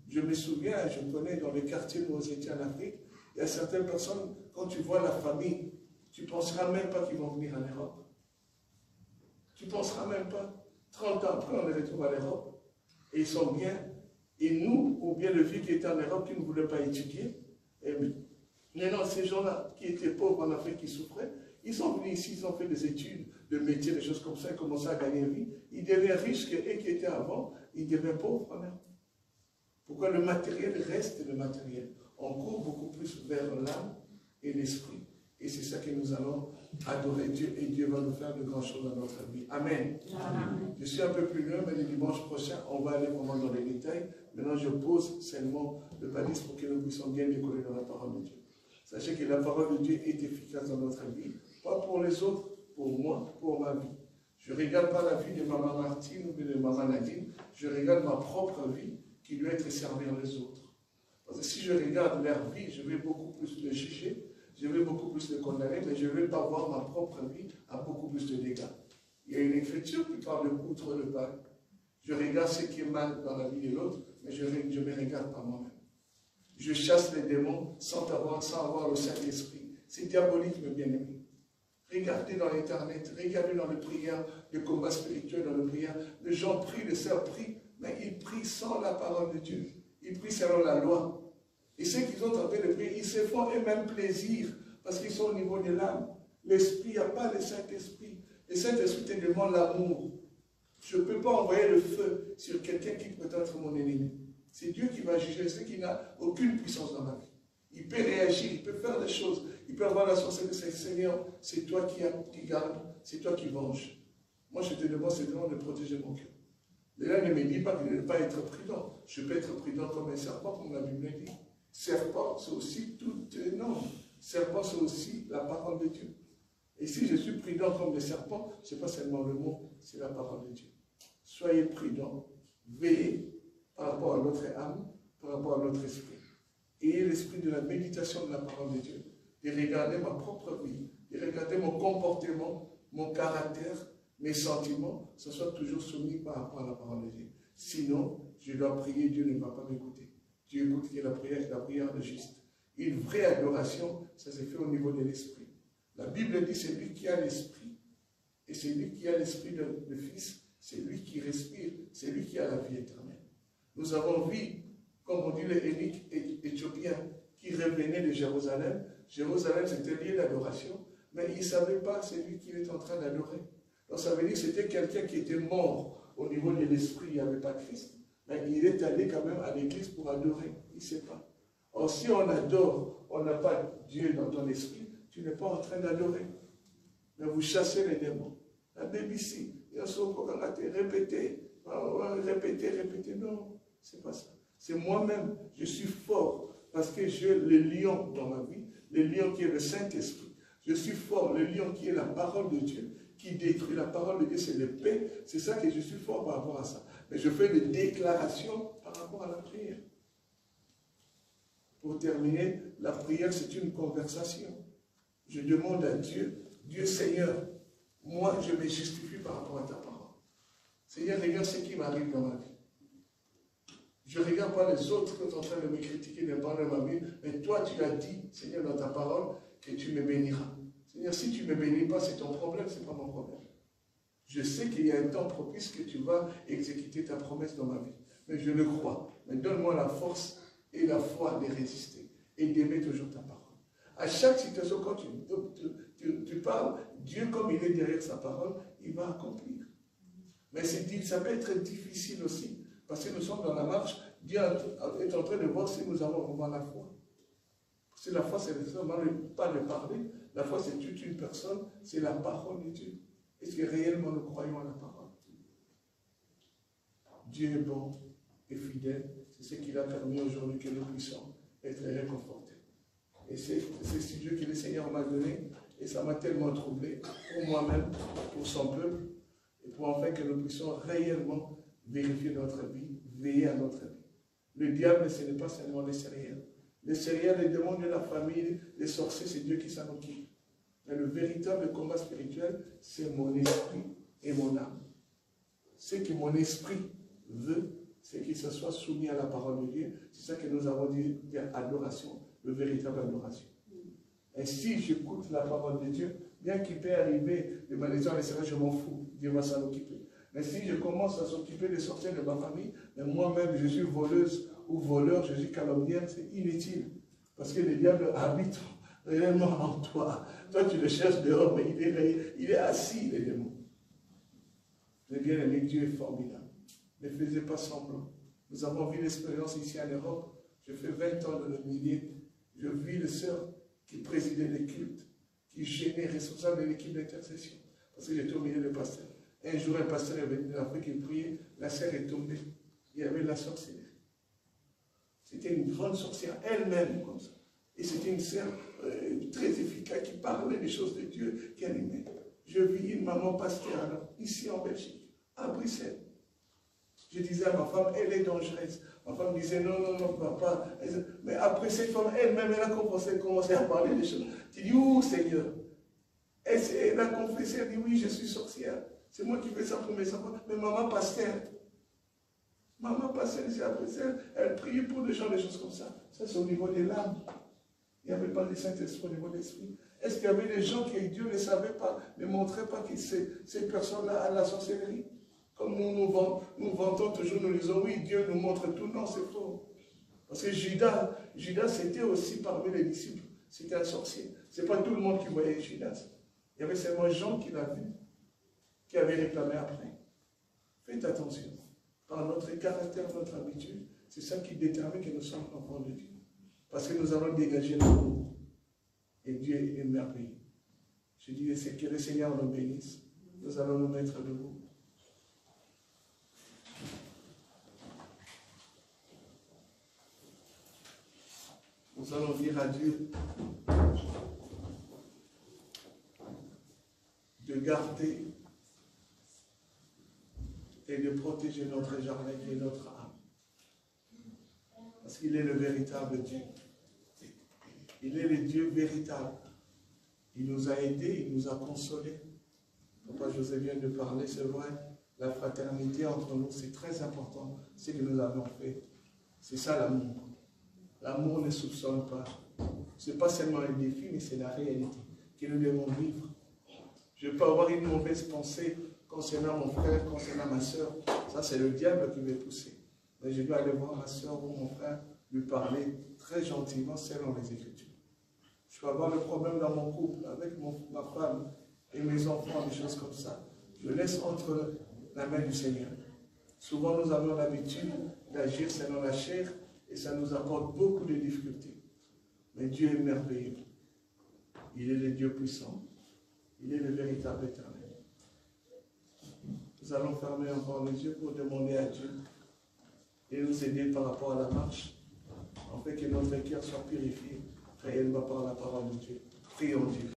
B: Je me souviens, je connais dans les quartiers où nous étions en Afrique, il y a certaines personnes, quand tu vois la famille, tu ne penseras même pas qu'ils vont venir en Europe. Tu ne penseras même pas. 30 ans après, on les retrouve en Europe. Et ils sont bien. Et nous, ou bien le vieux qui était en Europe, qui ne voulait pas étudier, maintenant, ces gens-là, qui étaient pauvres en Afrique, qui souffraient, ils sont venus ici, ils ont fait des études, de métiers, des choses comme ça, ils commençaient à gagner vie. Ils deviennent riches, et qui étaient avant, ils deviennent pauvres en Europe. Pourquoi le matériel reste le matériel? On court beaucoup plus vers l'âme et l'esprit. Et c'est ça que nous allons adorer Dieu, et Dieu va nous faire de grandes choses dans notre vie. Amen. Amen. Je suis un peu plus loin, mais le dimanche prochain, on va aller vraiment dans les détails. Maintenant, je pose seulement le balise pour que nous puissions bien décoller dans la parole de Dieu. Sachez que la parole de Dieu est efficace dans notre vie, pas pour les autres, pour moi, pour ma vie. Je ne regarde pas la vie de maman Martine ou de maman Nadine, je regarde ma propre vie qui doit être servir les autres. Parce que si je regarde leur vie, je vais beaucoup plus les juger, je vais beaucoup plus les condamner, mais je ne vais pas voir ma propre vie à beaucoup plus de dégâts. Il y a une écriture qui parle de outre le mal. Je regarde ce qui est mal dans la vie de l'autre, mais je ne me regarde pas moi-même. Je chasse les démons sans avoir le Saint-Esprit. C'est diabolique, mes bien-aimés. Regardez dans l'Internet, regardez dans les prières, le combat spirituel dans les prières. Les gens prient, les sœurs prient, mais ils prient sans la parole de Dieu. Ils prient selon la loi. Et ceux qui sont en train de prier, ils se font eux-mêmes plaisir parce qu'ils sont au niveau de l'âme. L'Esprit, il n'y a pas le Saint-Esprit. Le Saint-Esprit te demande l'amour. Je ne peux pas envoyer le feu sur quelqu'un qui peut être mon ennemi. C'est Dieu qui va juger ceux qui n'ont aucune puissance dans ma vie. Il peut réagir, il peut faire des choses. Il peut avoir la chance de dire, Seigneur, c'est toi qui gardes, c'est toi qui venges. Moi, je te demande simplement de protéger mon cœur. Là, ne me dit pas de ne pas être prudent. Je peux être prudent comme un serpent, comme la Bible dit. Serpent, c'est aussi tout énorme. Serpent, c'est aussi la parole de Dieu. Et si je suis prudent comme le serpent, ce n'est pas seulement le mot, c'est la parole de Dieu. Soyez prudents, veillez par rapport à notre âme, par rapport à notre esprit. Ayez l'esprit de la méditation de la parole de Dieu, de regarder ma propre vie, de regarder mon comportement, mon caractère, mes sentiments, ce soit toujours soumis par rapport à la parole de Dieu. Sinon, je dois prier, Dieu ne va pas m'écouter. Dieu écoute que la prière de juste. Une vraie adoration, ça se fait au niveau de l'esprit. La Bible dit, c'est lui qui a l'esprit. Et c'est lui qui a l'esprit de Fils, c'est lui qui respire, c'est lui qui a la vie éternelle. Nous avons vu, comme on dit les Héniques éthiopiens qui revenaient de Jérusalem. Jérusalem, c'était lieu d'adoration, mais ils ne savaient pas celui qui est en train d'adorer. Donc ça veut dire que c'était quelqu'un qui était mort au niveau de l'esprit, il n'y avait pas de Christ. Mais il est allé quand même à l'église pour adorer, il ne sait pas. Or, si on adore on n'a pas Dieu dans ton esprit, tu n'es pas en train d'adorer. Mais vous chassez les démons. La BBC, il y a ce qu'on a répété, répéter. Non, c'est pas ça. C'est moi-même, je suis fort parce que j'ai le lion dans ma vie, le lion qui est le Saint-Esprit. Je suis fort, le lion qui est la parole de Dieu, qui détruit. La parole de Dieu, c'est le paix. C'est ça que je suis fort par rapport à ça. Mais je fais des déclarations par rapport à la prière. Pour terminer, la prière, c'est une conversation. Je demande à Dieu, Dieu Seigneur, moi, je me justifie par rapport à ta parole. Seigneur, regarde ce qui m'arrive dans ma vie. Je ne regarde pas les autres qui sont en train de me critiquer, de parler de ma vie, mais toi, tu as dit, Seigneur, dans ta parole, que tu me béniras. Seigneur, si tu ne me bénis pas, c'est ton problème, ce n'est pas mon problème. Je sais qu'il y a un temps propice que tu vas exécuter ta promesse dans ma vie. Mais je le crois. Mais donne-moi la force et la foi de résister et d'aimer toujours ta parole. À chaque situation, quand tu parles, Dieu, comme il est derrière sa parole, il va accomplir. Mais ça peut être difficile aussi. Parce que nous sommes dans la marche, Dieu est en train de voir si nous avons vraiment la foi. Parce que la foi, c'est seulement pas le parler. La foi, c'est toute une personne, c'est la parole de Dieu. Est-ce que réellement nous croyons à la parole? Dieu est bon et fidèle. C'est ce qu'il a permis aujourd'hui que nous puissions être réconfortés. Et c'est ce Dieu que le Seigneur m'a donné. Et ça m'a tellement troublé pour moi-même, pour son peuple, et pour enfin que nous puissions réellement vérifier notre vie, veiller à notre vie. Le diable, ce n'est pas seulement les céréales. Les céréales, les démons de la famille, les sorciers, c'est Dieu qui s'en occupe. Mais le véritable combat spirituel, c'est mon esprit et mon âme. Ce que mon esprit veut, c'est qu'il se soit soumis à la parole de Dieu. C'est ça que nous avons dit, adoration, le véritable adoration. Et si j'écoute la parole de Dieu, bien qu'il peut arriver de malédiction à l'extérieur, je m'en fous. Dieu va s'en occuper. Mais si je commence à s'occuper des sorciers de ma famille, mais moi-même je suis voleuse ou voleur, je suis calomniaire, c'est inutile. Parce que le diable habite réellement en toi. Toi tu le cherches dehors, mais il est assis, les démons. Le bien-aimé, Dieu est formidable. Ne faisez pas semblant. Nous avons vu l'expérience ici en Europe. Je fais 20 ans de le milieu. Je vis les sœurs qui présidaient les cultes, qui gênaient, responsables de l'équipe d'intercession. Parce que j'étais au milieu des pasteurs. Un jour, un pasteur est venu d'Afrique, il priait, la sœur est tombée. Il y avait la sorcière. C'était une grande sorcière, elle-même, comme ça. Et c'était une sœur très efficace qui parlait des choses de Dieu, qui animait. Je vis une maman pasteur, ici en Belgique, à Bruxelles. Je disais à ma femme, elle est dangereuse. Ma femme disait, non, papa. Mais après cette femme, elle-même, elle a commencé à parler des choses. Tu dis, oh Seigneur. Elle a confessé, elle dit, oui, je suis sorcière. C'est moi qui fais ça pour mes enfants. Mais maman pasteur, c'est après ça, elle priait pour des gens, des choses comme ça. Ça, c'est au niveau des l'âme. Il n'y avait pas de Saint-Esprit au niveau de l'esprit. Est-ce qu'il y avait des gens qui, Dieu ne savait pas, ne montrait pas que ces personnes-là à la sorcellerie? Comme nous vantons toujours, nous disons, oui, Dieu nous montre tout. Non, c'est faux. Parce que Judas c'était aussi parmi les disciples. C'était un sorcier. Ce n'est pas tout le monde qui voyait Judas. Il y avait seulement Jean qui l'a vu, qui avait réclamé après. Faites attention. Par notre caractère, notre habitude, c'est ça qui détermine que nous sommes enfants de Dieu. Parce que nous allons dégager l'amour. Et Dieu est merveilleux. Je dis, c'est que le Seigneur nous bénisse. Nous allons nous mettre debout. Nous allons dire à Dieu de garder et de protéger notre jardin et notre âme. Parce qu'il est le véritable Dieu. Il est le Dieu véritable. Il nous a aidés, il nous a consolés. Papa José vient de parler, c'est vrai. La fraternité entre nous, c'est très important. Ce que nous avons fait. C'est ça l'amour. L'amour ne soupçonne pas. Ce n'est pas seulement un défi, mais c'est la réalité que nous devons vivre. Je peux avoir une mauvaise pensée concernant mon frère, concernant ma soeur. Ça, c'est le diable qui m'est poussé. Mais je dois aller voir ma soeur ou mon frère, lui parler très gentiment selon les Écritures. Je peux avoir le problème dans mon couple, avec ma femme et mes enfants, des choses comme ça. Je laisse entre la main du Seigneur. Souvent, nous avons l'habitude d'agir selon la chair et ça nous apporte beaucoup de difficultés. Mais Dieu est merveilleux. Il est le Dieu puissant. Il est le véritable éternel. Nous allons fermer encore les yeux pour demander à Dieu et nous aider par rapport à la marche, afin que notre cœur soit purifié réellement par la parole de Dieu. Prions Dieu.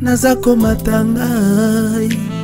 D: Nazakomata ngai